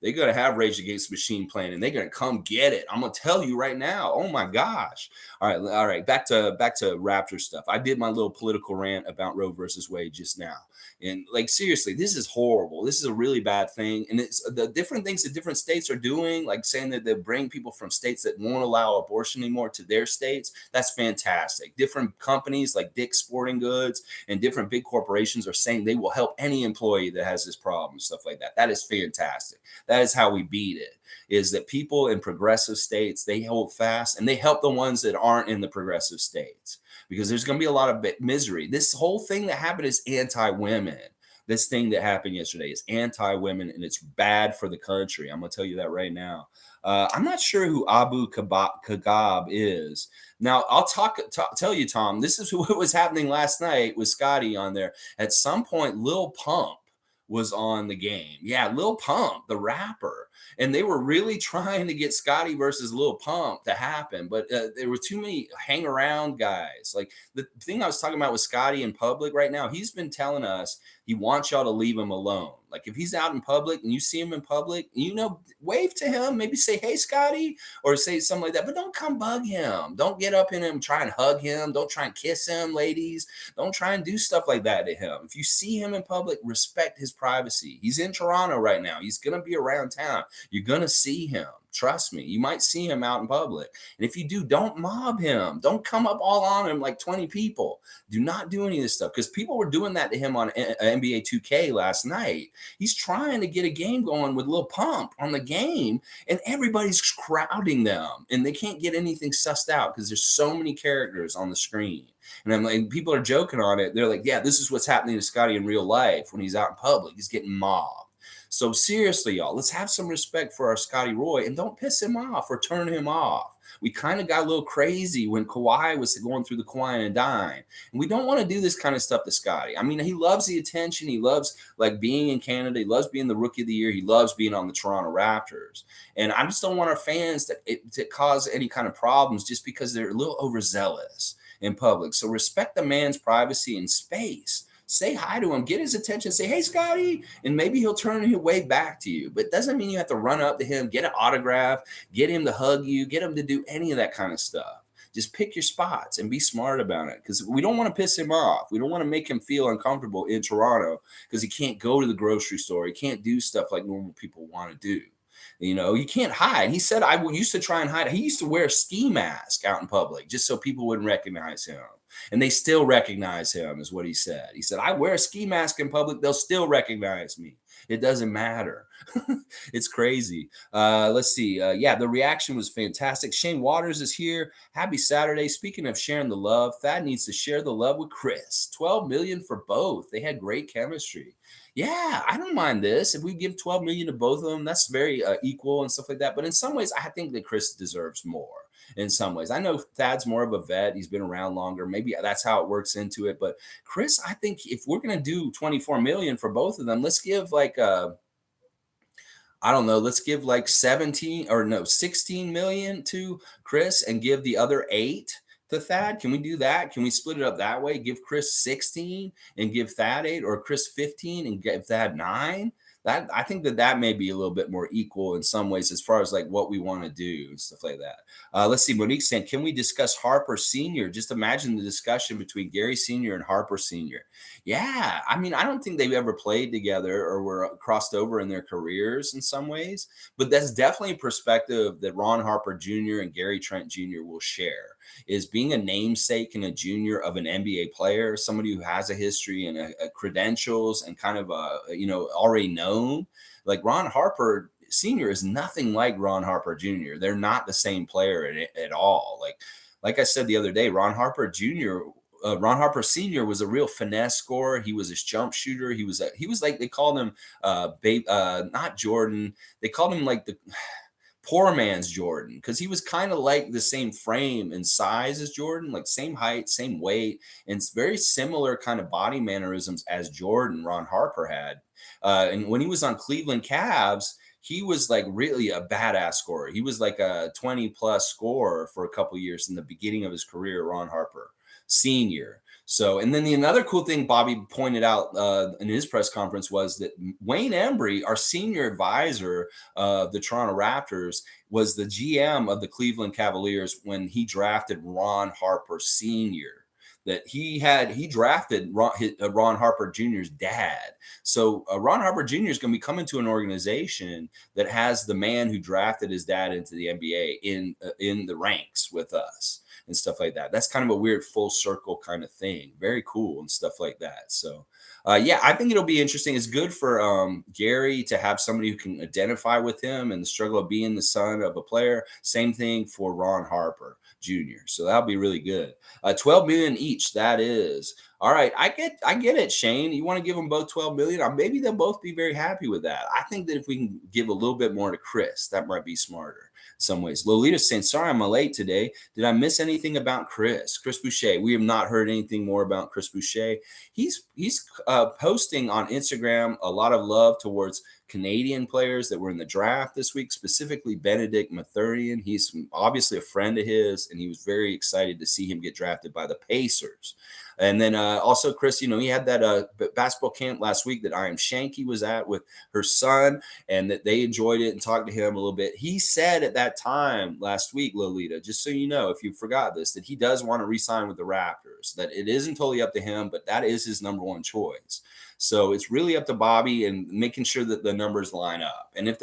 They're going to have Rage Against the Machine playing, and they're going to come get it. I'm going to tell you right now. Oh my gosh. All right. Back to Raptor stuff. I did my little political rant about Roe versus Wade just now. And like, seriously, this is horrible. This is a really bad thing. And it's the different things that different states are doing, like saying that they bring people from states that won't allow abortion anymore to their states. That's fantastic. Different companies like Dick's Sporting Goods and different big corporations are saying they will help any employee that has this problem, stuff like that. That is fantastic. That is how we beat it, is that people in progressive states, they hold fast and they help the ones that aren't in the progressive states, because there's going to be a lot of misery. This whole thing that happened is anti-women. This thing that happened yesterday is anti-women, and it's bad for the country. I'm going to tell you that right now. I'm not sure who Abu Kagab is. Now, I'll tell you, Tom, this is what was happening last night with Scotty on there. At some point, Lil Pump was on the game. Yeah, Lil Pump, the rapper. And they were really trying to get Scotty versus Lil Pump to happen, but there were too many hang around guys. Like, the thing I was talking about with Scotty in public right now, he's been telling us he wants y'all to leave him alone. Like, if he's out in public and you see him in public, wave to him, maybe say, "Hey, Scotty," or say something like that. But don't come bug him. Don't get up in him, try and hug him. Don't try and kiss him, ladies. Don't try and do stuff like that to him. If you see him in public, respect his privacy. He's in Toronto right now. He's going to be around town. You're going to see him. Trust me, you might see him out in public. And if you do, don't mob him. Don't come up all on him like 20 people. Do not do any of this stuff, because people were doing that to him on NBA 2K last night. He's trying to get a game going with Lil Pump on the game, and everybody's crowding them, and they can't get anything sussed out because there's so many characters on the screen. And I'm like, people are joking on it. They're like, yeah, this is what's happening to Scotty in real life when he's out in public. He's getting mobbed. So seriously, y'all, let's have some respect for our Scotty Roy and don't piss him off or turn him off. We kind of got a little crazy when Kawhi was going through the Kawhi and dime. And we don't want to do this kind of stuff to Scotty. I mean, he loves the attention. He loves like being in Canada. He loves being the Rookie of the Year. He loves being on the Toronto Raptors. And I just don't want our fans to cause any kind of problems just because they're a little overzealous in public. So respect the man's privacy and space. Say hi to him, get his attention, say, "Hey, Scotty," and maybe he'll turn his way back to you. But it doesn't mean you have to run up to him, get an autograph, get him to hug you, get him to do any of that kind of stuff. Just pick your spots and be smart about it, because we don't want to piss him off. We don't want to make him feel uncomfortable in Toronto because he can't go to the grocery store. He can't do stuff like normal people want to do. You can't hide. He said, I used to try and hide. He used to wear a ski mask out in public just so people wouldn't recognize him. And they still recognize him, is what he said. He said, I wear a ski mask in public. They'll still recognize me. It doesn't matter. It's crazy. Let's see. Yeah, the reaction was fantastic. Shane Waters is here. Happy Saturday. Speaking of sharing the love, Thad needs to share the love with Chris. 12 million for both. They had great chemistry. Yeah, I don't mind this. If we give 12 million to both of them, that's very equal and stuff like that. But in some ways, I think that Chris deserves more. In some ways, I know Thad's more of a vet. He's been around longer. Maybe that's how it works into it. But Chris, I think if we're gonna do 24 million for both of them, let's give like I don't know, let's give like 17 or no 16 million to Chris and give the other 8 to Thad. Can we do that? Can we split it up that way? Give Chris 16 and give Thad 8, or Chris 15 and give Thad 9? That, I think that may be a little bit more equal in some ways as far as like what we want to do and stuff like that. Let's see. Monique saying, can we discuss Harper Sr.? Just imagine the discussion between Gary Sr. and Harper Sr. Yeah. I mean, I don't think they've ever played together or were crossed over in their careers in some ways, but that's definitely a perspective that Ron Harper Jr. and Gary Trent Jr. will share, is being a namesake and a junior of an NBA player, somebody who has a history and a credentials and kind of already known. Like Ron Harper Sr. is nothing like Ron Harper Jr. They're not the same player at all. Like I said the other day, Ron Harper Sr. was a real finesse scorer. He was a jump shooter. He was like, they called him not Jordan. They called him like the poor man's Jordan, because he was kind of like the same frame and size as Jordan, like same height, same weight, and it's very similar kind of body mannerisms as Jordan, Ron Harper had. And when he was on Cleveland Cavs, he was like really a badass scorer. He was like a 20 plus scorer for a couple years in the beginning of his career, Ron Harper Sr. So, and then another cool thing Bobby pointed out in his press conference was that Wayne Embry, our senior advisor of the Toronto Raptors, was the GM of the Cleveland Cavaliers when he drafted Ron Harper Sr. That he drafted Ron Harper Jr.'s dad. So Ron Harper Jr. is going to be coming to an organization that has the man who drafted his dad into the NBA in the ranks with us and stuff like that. That's kind of a weird full circle kind of thing. Very cool and stuff like that. So yeah, I think it'll be interesting. It's good for Gary to have somebody who can identify with him and the struggle of being the son of a player. Same thing for Ron Harper Jr. So that'll be really good. 12 million each. That is all right. I get it, Shane. You want to give them both 12 million? Maybe they'll both be very happy with that. I think that if we can give a little bit more to Chris, that might be smarter. Some ways. Lolita's saying, sorry, I'm late today. Did I miss anything about Chris Boucher? We have not heard anything more about Chris Boucher. He's posting on Instagram a lot of love towards Canadian players that were in the draft this week, specifically Benedict Mathurin. He's obviously a friend of his, and he was very excited to see him get drafted by the Pacers. And then also, Chris, he had that basketball camp last week that I Am Shanky was at with her son, and that they enjoyed it and talked to him a little bit. He said at that time last week, Lolita, just so you know, if you forgot this, that he does want to re-sign with the Raptors, that it isn't totally up to him, but that is his number one choice. So it's really up to Bobby and making sure that the numbers line up. And if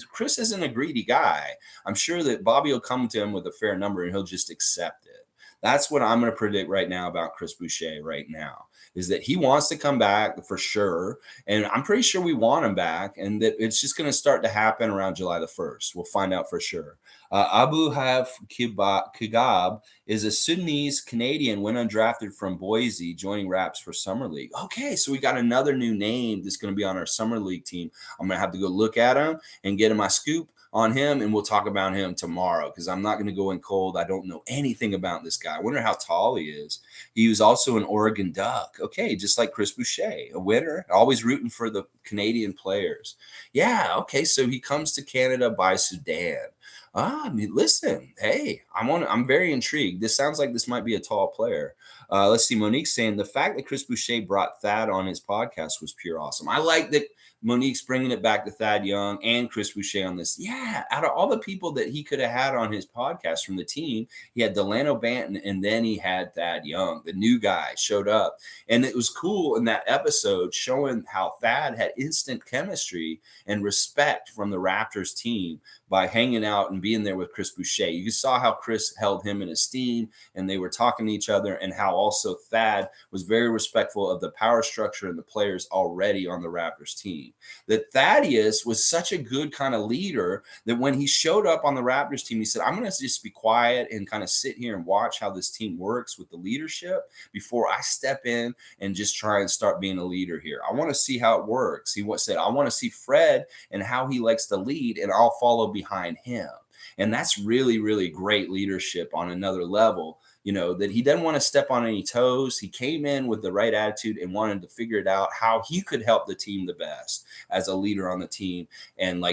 Chris isn't a greedy guy, I'm sure that Bobby will come to him with a fair number and he'll just accept it. That's what I'm going to predict right now about Chris Boucher right now, is that he wants to come back for sure. And I'm pretty sure we want him back, and that it's just going to start to happen around July the 1st. We'll find out for sure. Abu Haf Kigab is a Sudanese Canadian, went undrafted from Boise, joining Raps for Summer League. Okay, so we got another new name that's going to be on our Summer League team. I'm going to have to go look at him and get him my scoop on him, and we'll talk about him tomorrow, because I'm not going to go in cold. I don't know anything about this guy. I wonder how tall he is. He was also an Oregon Duck. Okay, just like Chris Boucher, a winner, always rooting for the Canadian players. Yeah, okay, so he comes to Canada by Sudan. Listen, hey, I'm very intrigued. This sounds like this might be a tall player. Let's see. Monique saying the fact that Chris Boucher brought Thad on his podcast was pure awesome. I like that Monique's bringing it back to Thad Young and Chris Boucher on this. Yeah, out of all the people that he could have had on his podcast from the team, he had Delano Banton, and then he had Thad Young, the new guy, showed up. And it was cool in that episode showing how Thad had instant chemistry and respect from the Raptors team by hanging out and being there with Chris Boucher. You saw how Chris held him in esteem and they were talking to each other, and how also Thad was very respectful of the power structure and the players already on the Raptors team. That Thaddeus was such a good kind of leader that when he showed up on the Raptors team, he said, I'm going to just be quiet and kind of sit here and watch how this team works with the leadership before I step in and just try and start being a leader here. I want to see how it works. He said, I want to see Fred and how he likes to lead, and I'll follow behind him. And that's really, really great leadership on another level. That he doesn't want to step on any toes. He came in with the right attitude and wanted to figure it out how he could help the team the best as a leader on the team. And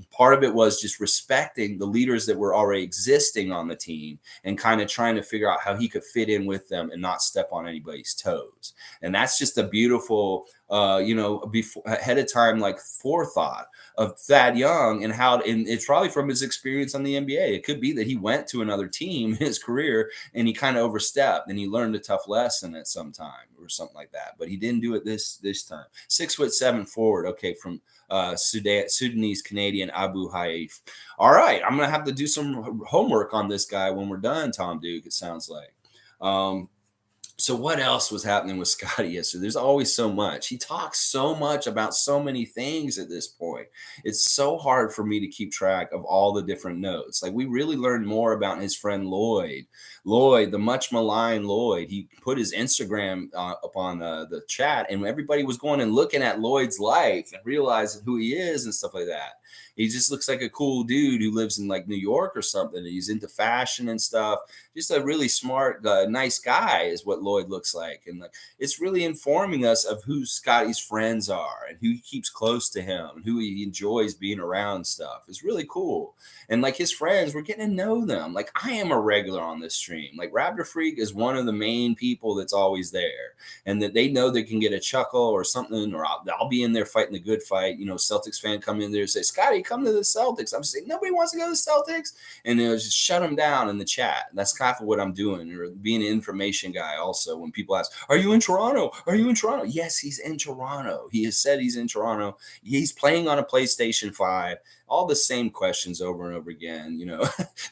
part of it was just respecting the leaders that were already existing on the team and kind of trying to figure out how he could fit in with them and not step on anybody's toes. And that's just a beautiful, before ahead of time, like forethought of Thad Young, and it's probably from his experience on the NBA. It could be that he went to another team in his career and he kind of overstepped and he learned a tough lesson at some time or something like that. But he didn't do it this time. 6'7" forward. Okay, from Sudanese Canadian Abu Haif. All right, I'm gonna have to do some homework on this guy when we're done, Tom Duke. It sounds like. So what else was happening with Scotty yesterday? There's always so much. He talks so much about so many things at this point. It's so hard for me to keep track of all the different notes. Like, we really learned more about his friend Lloyd. Lloyd, the much maligned Lloyd. He put his Instagram up on the chat, and everybody was going and looking at Lloyd's life and realizing who he is and stuff like that. He just looks like a cool dude who lives in like New York or something. And he's into fashion and stuff. Just a really smart, nice guy is what Lloyd looks like. And it's really informing us of who Scotty's friends are and who he keeps close to him and who he enjoys being around and stuff. It's really cool. And like his friends, we're getting to know them. Like, I am a regular on this stream. Like, Raptor Freak is one of the main people that's always there, and that they know they can get a chuckle or something, or I'll be in there fighting the good fight. Celtics fan come in there and say, Scotty, come to the Celtics. I'm saying, nobody wants to go to the Celtics. And they'll just shut them down in the chat. And that's kind of what I'm doing, or being an information guy also. When people ask, are you in Toronto? Are you in Toronto? Yes, he's in Toronto. He has said he's in Toronto. He's playing on a PlayStation 5. All the same questions over and over again.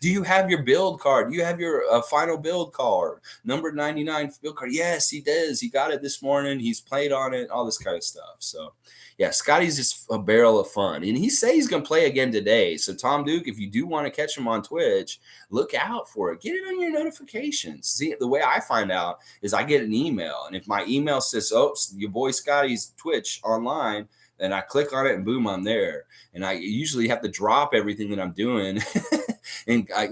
Do you have your build card? Do you have your final build card? Number 99 build card? Yes, he does. He got it this morning. He's played on it, all this kind of stuff. So, yeah, Scotty's just a barrel of fun. And he says he's going to play again today. So, Tom Duke, if you do want to catch him on Twitch, look out for it. Get it on your notifications. See, the way I find out is I get an email. And if my email says, oh, your boy Scotty's Twitch online, and I click on it and boom, I'm there. And I usually have to drop everything that I'm doing. And I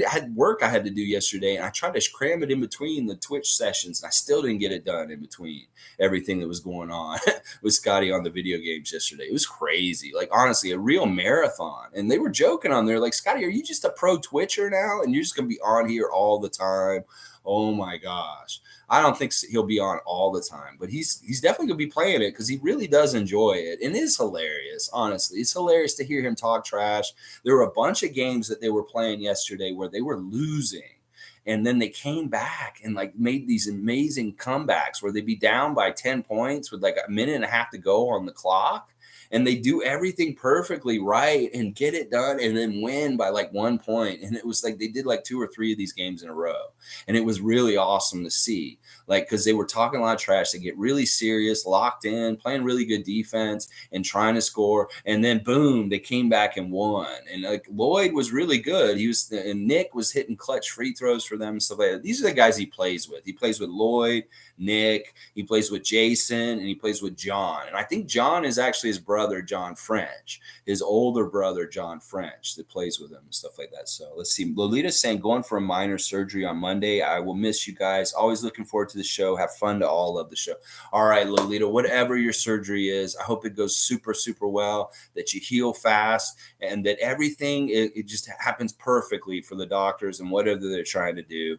had work I had to do yesterday, and I tried to cram it in between the Twitch sessions, and I still didn't get it done in between everything that was going on with Scotty on the video games yesterday. It was crazy. Like, honestly, a real marathon. And they were joking on there, like, Scotty, are you just a pro Twitcher now? And you're just going to be on here all the time? Oh my gosh. I don't think he'll be on all the time, but he's definitely going to be playing it because he really does enjoy it. And it is hilarious, honestly. It's hilarious to hear him talk trash. There were a bunch of games that they were playing yesterday where they were losing, and then they came back and made these amazing comebacks where they'd be down by 10 points with like a minute and a half to go on the clock. And they do everything perfectly right and get it done and then win by like 1 point. And it was like they did like 2 or 3 of these games in a row. And it was really awesome to see. Because they were talking a lot of trash. They get really serious, locked in, playing really good defense and trying to score. And then boom, they came back and won. And Lloyd was really good. And Nick was hitting clutch free throws for them and stuff like that. These are the guys he plays with. He plays with Lloyd, Nick, he plays with Jason, and he plays with John. And I think John is actually his brother, John French, his older brother, John French, that plays with him and stuff like that. So let's see. Lolita's saying, going for a minor surgery on Monday. I will miss you guys. Always looking forward to the show. Have fun to all of the show. All right, Lolita, whatever your surgery is, I hope it goes super, super well, that you heal fast, and that everything, it just happens perfectly for the doctors and whatever they're trying to do.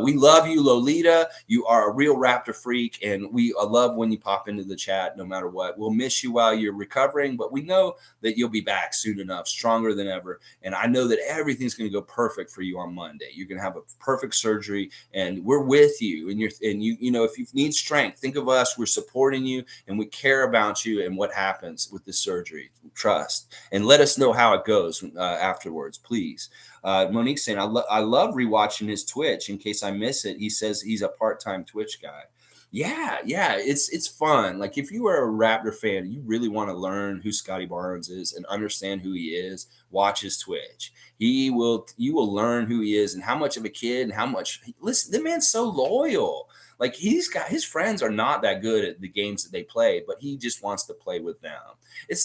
We love you, Lolita. You are a real Raptor freak, and we love when you pop into the chat no matter what. We'll miss you while you're recovering recovering, but we know that you'll be back soon enough, stronger than ever. And I know that everything's going to go perfect for you on Monday. You're going to have a perfect surgery, and we're with you. And if you need strength, think of us. We're supporting you, and we care about you and what happens with the surgery. Trust, and let us know how it goes afterwards, please. Monique's saying, I love rewatching his Twitch in case I miss it. He says he's a part-time Twitch guy. Yeah, it's fun. Like if you are a Raptor fan, you really want to learn who Scotty Barnes is and understand who he is. Watch his Twitch. You will learn who he is and how much of a kid and how much. Listen, the man's so loyal. Like he's got his friends are not that good at the games that they play, but he just wants to play with them.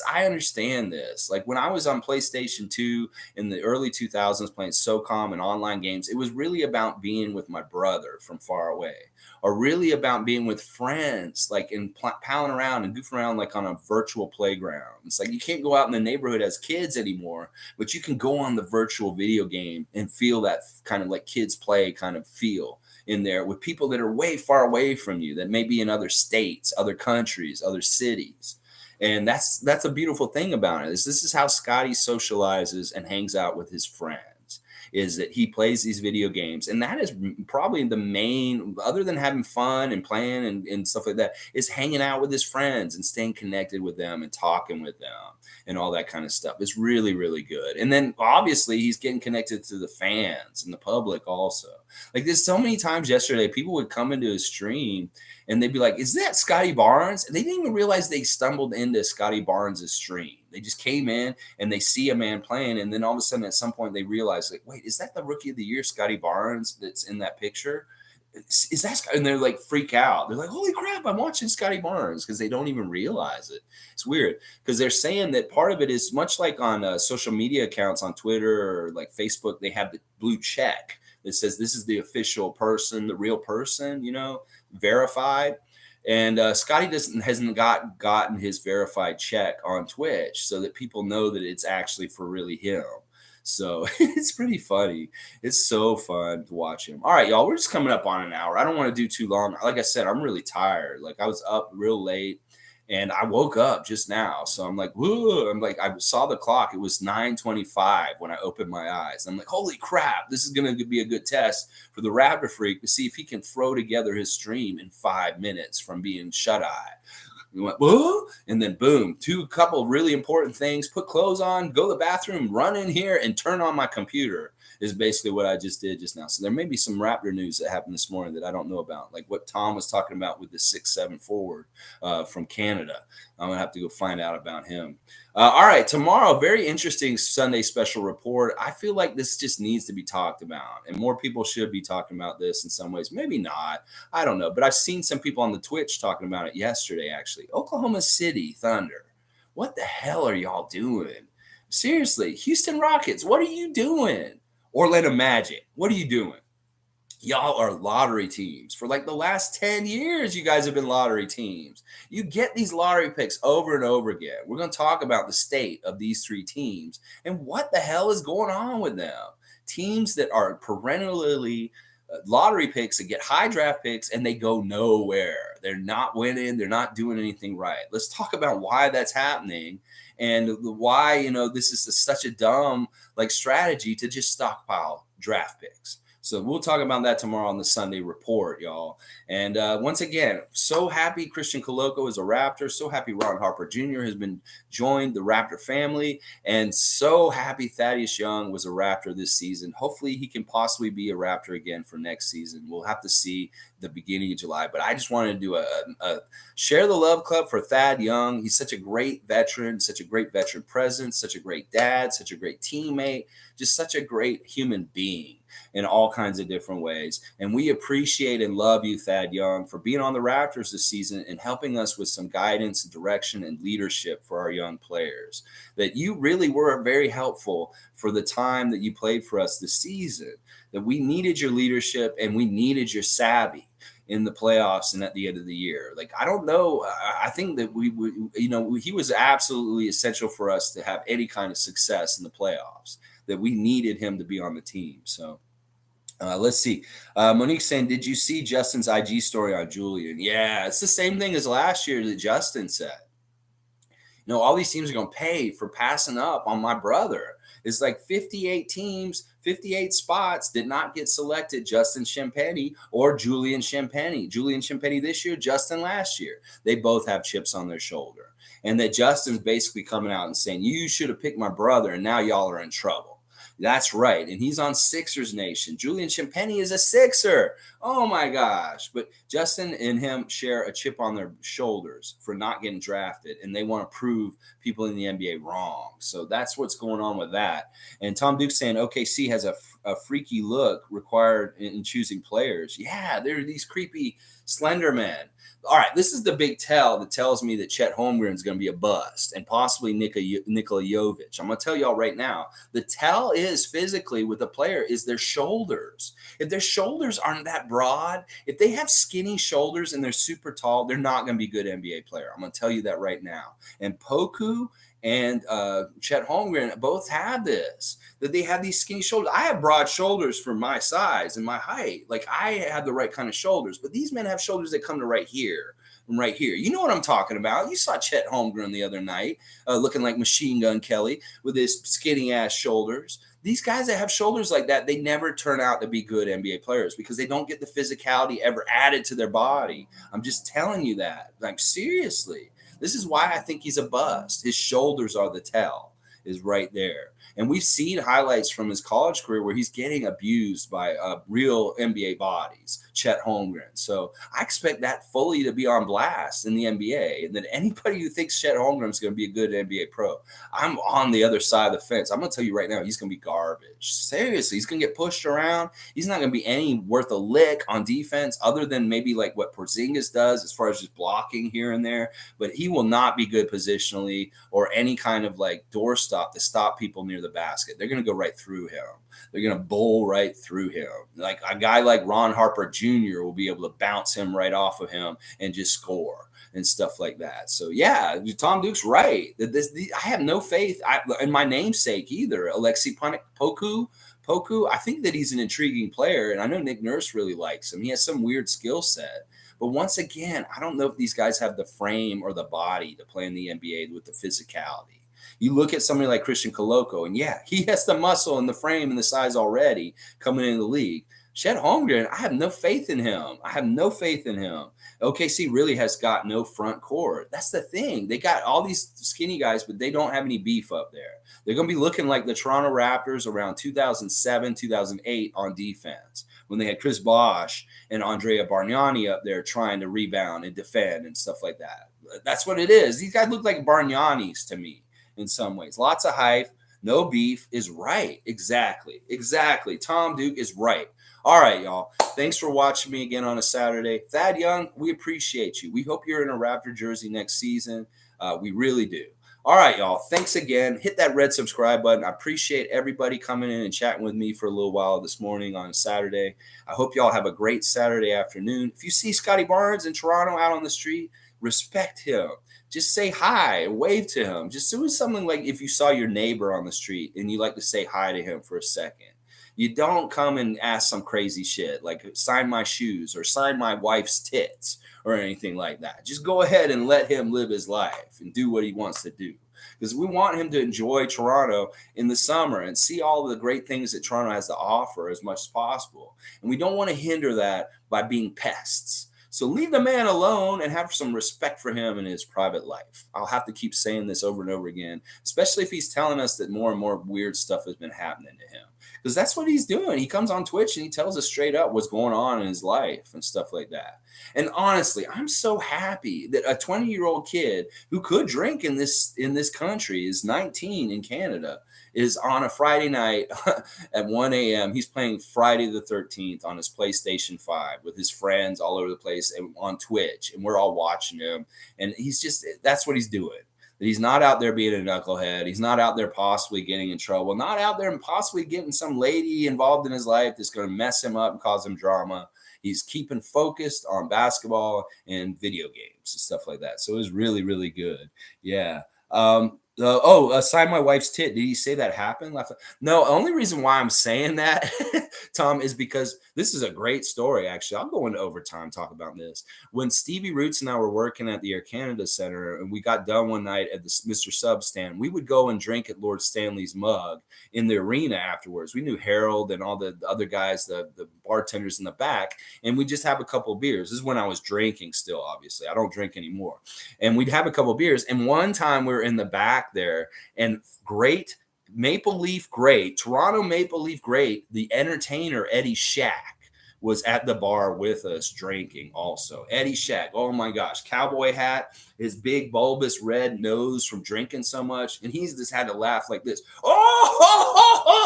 I understand this. Like when I was on PlayStation 2 in the early 2000s playing SOCOM and online games, it was really about being with my brother from far away, or really about being with friends, like and palling around and goofing around like on a virtual playground. It's like you can't go out in the neighborhood as kids anymore, but you can go on the virtual video game and feel that kind of like kids play kind of feel in there with people that are way far away from you, that may be in other states, other countries, other cities. And that's a beautiful thing about it. This is how Scotty socializes and hangs out with his friends, is that he plays these video games. And that is probably the main, other than having fun and playing and stuff like that, is hanging out with his friends and staying connected with them and talking with them and all that kind of stuff. It's really, really good. And then obviously he's getting connected to the fans and the public also. Like there's so many times yesterday, people would come into his stream and they'd be like, is that Scotty Barnes? And they didn't even realize they stumbled into Scotty Barnes' stream. They just came in and they see a man playing. And then all of a sudden at some point they realize, like, wait, is that the Rookie of the Year, Scotty Barnes, that's in that picture? Is that Scotty? And they're like freak out. They're like, holy crap, I'm watching Scotty Barnes, because they don't even realize it. It's weird because they're saying that part of it is much like on social media accounts on Twitter or like Facebook, they have the blue check that says this is the official person, the real person, verified. And Scotty hasn't gotten his verified check on Twitch so that people know that it's actually for really him. So it's pretty funny. It's so fun to watch him. All right, y'all, we're just coming up on an hour. I don't want to do too long. Like I said, I'm really tired. Like I was up real late and I woke up just now. So I'm like, whoa. I'm like, I saw the clock. It was 9:25 when I opened my eyes. I'm like, holy crap, this is going to be a good test for the Raptor Freak to see if he can throw together his stream in 5 minutes from being shut-eye. We went, whoa, and then boom, couple really important things. Put clothes on, go to the bathroom, run in here, and turn on my computer is basically what I just did just now. So there may be some Raptor news that happened this morning that I don't know about, like what Tom was talking about with the 6'7" forward from Canada. I'm going to have to go find out about him. All right, tomorrow, very interesting Sunday special report. I feel like this just needs to be talked about, and more people should be talking about this in some ways. Maybe not. I don't know. But I've seen some people on the Twitch talking about it yesterday, actually. Oklahoma City Thunder. What the hell are y'all doing? Seriously, Houston Rockets, what are you doing? Orlando Magic, what are you doing? Y'all are lottery teams. For like the last 10 years, you guys have been lottery teams. You get these lottery picks over and over again. We're going to talk about the state of these three teams and what the hell is going on with them. Teams that are perennially lottery picks that get high draft picks and they go nowhere. They're not winning. They're not doing anything right. Let's talk about why that's happening and why, this is such a dumb strategy to just stockpile draft picks. So we'll talk about that tomorrow on the Sunday report, y'all. And once again, so happy Christian Coloco is a Raptor. So happy Ron Harper Jr. has been joined the Raptor family. And so happy Thaddeus Young was a Raptor this season. Hopefully he can possibly be a Raptor again for next season. We'll have to see the beginning of July. But I just wanted to do a share the love club for Thad Young. He's such a great veteran, such a great veteran presence, such a great dad, such a great teammate, just such a great human being in all kinds of different ways. And we appreciate and love you, Thad Young, for being on the Raptors this season and helping us with some guidance and direction and leadership for our young players. That you really were very helpful for the time that you played for us this season, that we needed your leadership and we needed your savvy in the playoffs and at the end of the year. I don't know. I think that he was absolutely essential for us to have any kind of success in the playoffs, that we needed him to be on the team. So let's see. Monique's saying, did you see Justin's IG story on Julian? Yeah, it's the same thing as last year that Justin said. All these teams are going to pay for passing up on my brother. It's like 58 teams, 58 spots did not get selected Justin Champagny or Julian Champagny. Julian Champagny this year, Justin last year. They both have chips on their shoulder. And that Justin's basically coming out and saying, you should have picked my brother, and now y'all are in trouble. That's right. And he's on Sixers Nation. Julian Champagny is a Sixer. Oh my gosh. But Justin and him share a chip on their shoulders for not getting drafted. And they want to prove people in the NBA wrong. So that's what's going on with that. And Tom Duke's saying OKC has a freaky look required in choosing players. Yeah, they're these creepy slender men. All right, this is the big tell that tells me that Chet Holmgren is going to be a bust and possibly Nikola Jovic. I'm going to tell y'all right now, the tell is physically with a player is their shoulders. If their shoulders aren't that broad, if they have skinny shoulders and they're super tall, they're not going to be a good NBA player. I'm going to tell you that right now. And Poku and Chet Holmgren both have this, that they have these skinny shoulders. I have broad shoulders for my size and my height. Like I have the right kind of shoulders, but these men have shoulders that come to right here and right here. You know what I'm talking about. You saw Chet Holmgren the other night looking like Machine Gun Kelly with his skinny ass shoulders. These guys that have shoulders like that, they never turn out to be good NBA players because they don't get the physicality ever added to their body. I'm just telling you that. Like, seriously. This is why I think he's a bust. His shoulders are the tell, is right there. And we've seen highlights from his college career where he's getting abused by real NBA bodies, Chet Holmgren. So I expect that fully to be on blast in the NBA. And then anybody who thinks Chet Holmgren is going to be a good NBA pro, I'm on the other side of the fence. I'm going to tell you right now, he's going to be garbage. Seriously, he's going to get pushed around. He's not going to be any worth a lick on defense other than maybe like what Porzingis does as far as just blocking here and there. But he will not be good positionally or any kind of like doorstop to stop people near the basket. They're going to go right through him. They're going to bowl right through him. Like a guy like Ron Harper Jr. will be able to bounce him right off of him and just score and stuff like that. So yeah, Tom Duke's right. I have no faith in my namesake either. Alexei Poku. I think that he's an intriguing player, and I know Nick Nurse really likes him. He has some weird skill set. But once again, I don't know if these guys have the frame or the body to play in the NBA with the physicality. You look at somebody like Christian Coloco, and yeah, he has the muscle and the frame and the size already coming into the league. Chet Holmgren, I have no faith in him. OKC really has got no front court. That's the thing. They got all these skinny guys, but they don't have any beef up there. They're going to be looking like the Toronto Raptors around 2007, 2008 on defense when they had Chris Bosh and Andrea Bargnani up there trying to rebound and defend and stuff like that. That's what it is. These guys look like Bargnanis to me in some ways. Lots of hype, no beef is right. Exactly. Tom Duke is right. All right, y'all. Thanks for watching me again on a Saturday. Thad Young, we appreciate you. We hope you're in a Raptor jersey next season. We really do. All right, y'all. Thanks again. Hit that red subscribe button. I appreciate everybody coming in and chatting with me for a little while this morning on a Saturday. I hope y'all have a great Saturday afternoon. If you see Scotty Barnes in Toronto out on the street, respect him. Just say hi, wave to him. Just do something like if you saw your neighbor on the street and you like to say hi to him for a second. You don't come and ask some crazy shit like sign my shoes or sign my wife's tits or anything like that. Just go ahead and let him live his life and do what he wants to do. Because we want him to enjoy Toronto in the summer and see all the great things that Toronto has to offer as much as possible. And we don't want to hinder that by being pests. So leave the man alone and have some respect for him in his private life. I'll have to keep saying this over and over again, especially if he's telling us that more and more weird stuff has been happening to him. Because that's what he's doing. He comes on Twitch and he tells us straight up what's going on in his life and stuff like that. And honestly, I'm so happy that a 20-year-old kid who could drink in this country is 19 in Canada is on a Friday night at 1 a.m. He's playing Friday the 13th on his PlayStation 5 with his friends all over the place and on Twitch. And we're all watching him. And that's what he's doing. He's not out there being a knucklehead. He's not out there possibly getting in trouble. Not out there and possibly getting some lady involved in his life that's going to mess him up and cause him drama. He's keeping focused on basketball and video games and stuff like that. So it was really, really good. Yeah. Sign my wife's tit. Did you say that happened? No, only reason why I'm saying that, Tom, is because this is a great story, actually. I'll go into overtime, talk about this. When Stevie Roots and I were working at the Air Canada Center and we got done one night at the Mr. Sub stand, we would go and drink at Lord Stanley's Mug in the arena afterwards. We knew Harold and all the other guys, the bartenders in the back, and we just have a couple of beers. This is when I was drinking still, obviously. I don't drink anymore. And we'd have a couple of beers. And one time we were in the back there, and great Maple Leaf great, Toronto Maple Leaf great, the entertainer Eddie Shack was at the bar with us drinking also. Eddie Shack, oh my gosh, cowboy hat, his big bulbous red nose from drinking so much, and he's just had to laugh like this. Oh,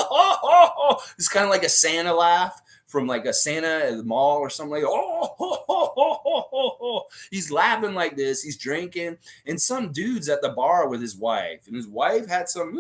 it's kind of like a Santa laugh from like a Santa at the mall or something like he's laughing like this, he's drinking, and some dude's at the bar with his wife, and his wife had some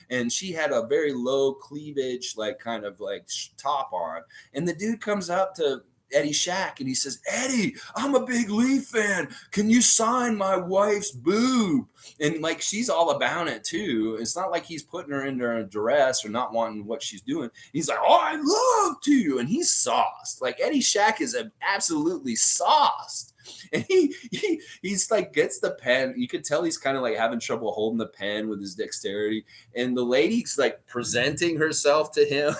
and she had a very low cleavage like kind of like top on, and the dude comes up to Eddie Shack and he says, Eddie, I'm a big Leaf fan. Can you sign my wife's boob? And like she's all about it too. It's not like he's putting her under a duress or not wanting what she's doing. He's like, oh, I'd love to. And he's sauced. Like Eddie Shack is absolutely sauced. And he's like gets the pen. You could tell he's kind of like having trouble holding the pen with his dexterity. And the lady's like presenting herself to him,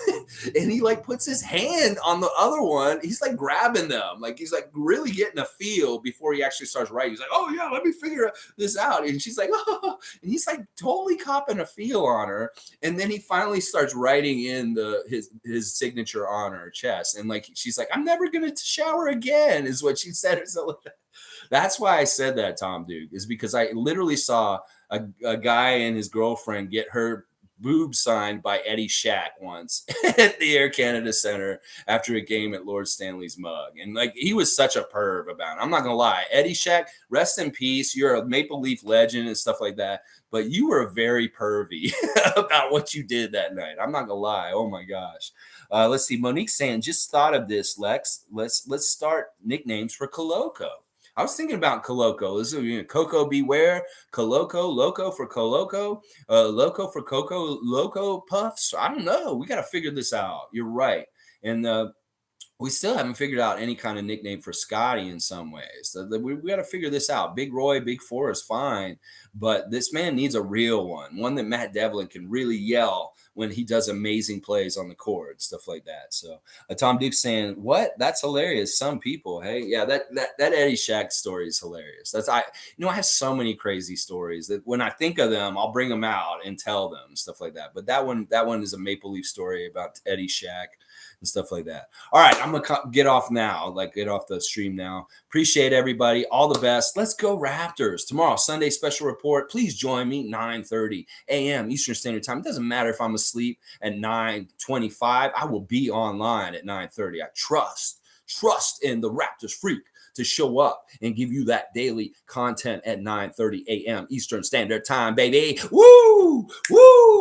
and he like puts his hand on the other one. He's like grabbing them, like he's like really getting a feel before he actually starts writing. He's like, oh yeah, let me figure this out. And she's like, oh, and he's like totally copping a feel on her. And then he finally starts writing in his signature on her chest. And like she's like, I'm never gonna shower again, is what she said. So that's why I said that, Tom Duke, is because I literally saw a guy and his girlfriend get her boob signed by Eddie Shack once at the Air Canada Center after a game at Lord Stanley's Mug. And like he was such a perv about it. I'm not gonna lie. Eddie Shack, rest in peace. You're a Maple Leaf legend and stuff like that. But you were very pervy about what you did that night. I'm not gonna lie. Oh my gosh. Let's see. Monique saying, just thought of this, Lex. Let's start nicknames for Coloco. I was thinking about Coloco. This is Coco Beware, Coloco, Loco for Coloco, Loco for Coco, Loco Puffs. I don't know. We got to figure this out. You're right. And we still haven't figured out any kind of nickname for Scotty in some ways. So we got to figure this out. Big Roy, Big Four is fine, but this man needs a real one that Matt Devlin can really yell when he does amazing plays on the court, stuff like that. So Tom Duke's saying, what? That's hilarious. Some people, hey, yeah, that Eddie Shack story is hilarious. I have so many crazy stories that when I think of them, I'll bring them out and tell them, stuff like that. But that one is a Maple Leaf story about Eddie Shack and stuff like that. All right, I'm gonna get off now, get off the stream now. Appreciate everybody. All the best. Let's go Raptors. Tomorrow, Sunday special report. Please join me, 9:30 a.m. Eastern Standard Time. It doesn't matter if I'm asleep at 9:25. I will be online at 9:30. I trust in the Raptors freak to show up and give you that daily content at 9:30 a.m. Eastern Standard Time, baby. Woo! Woo!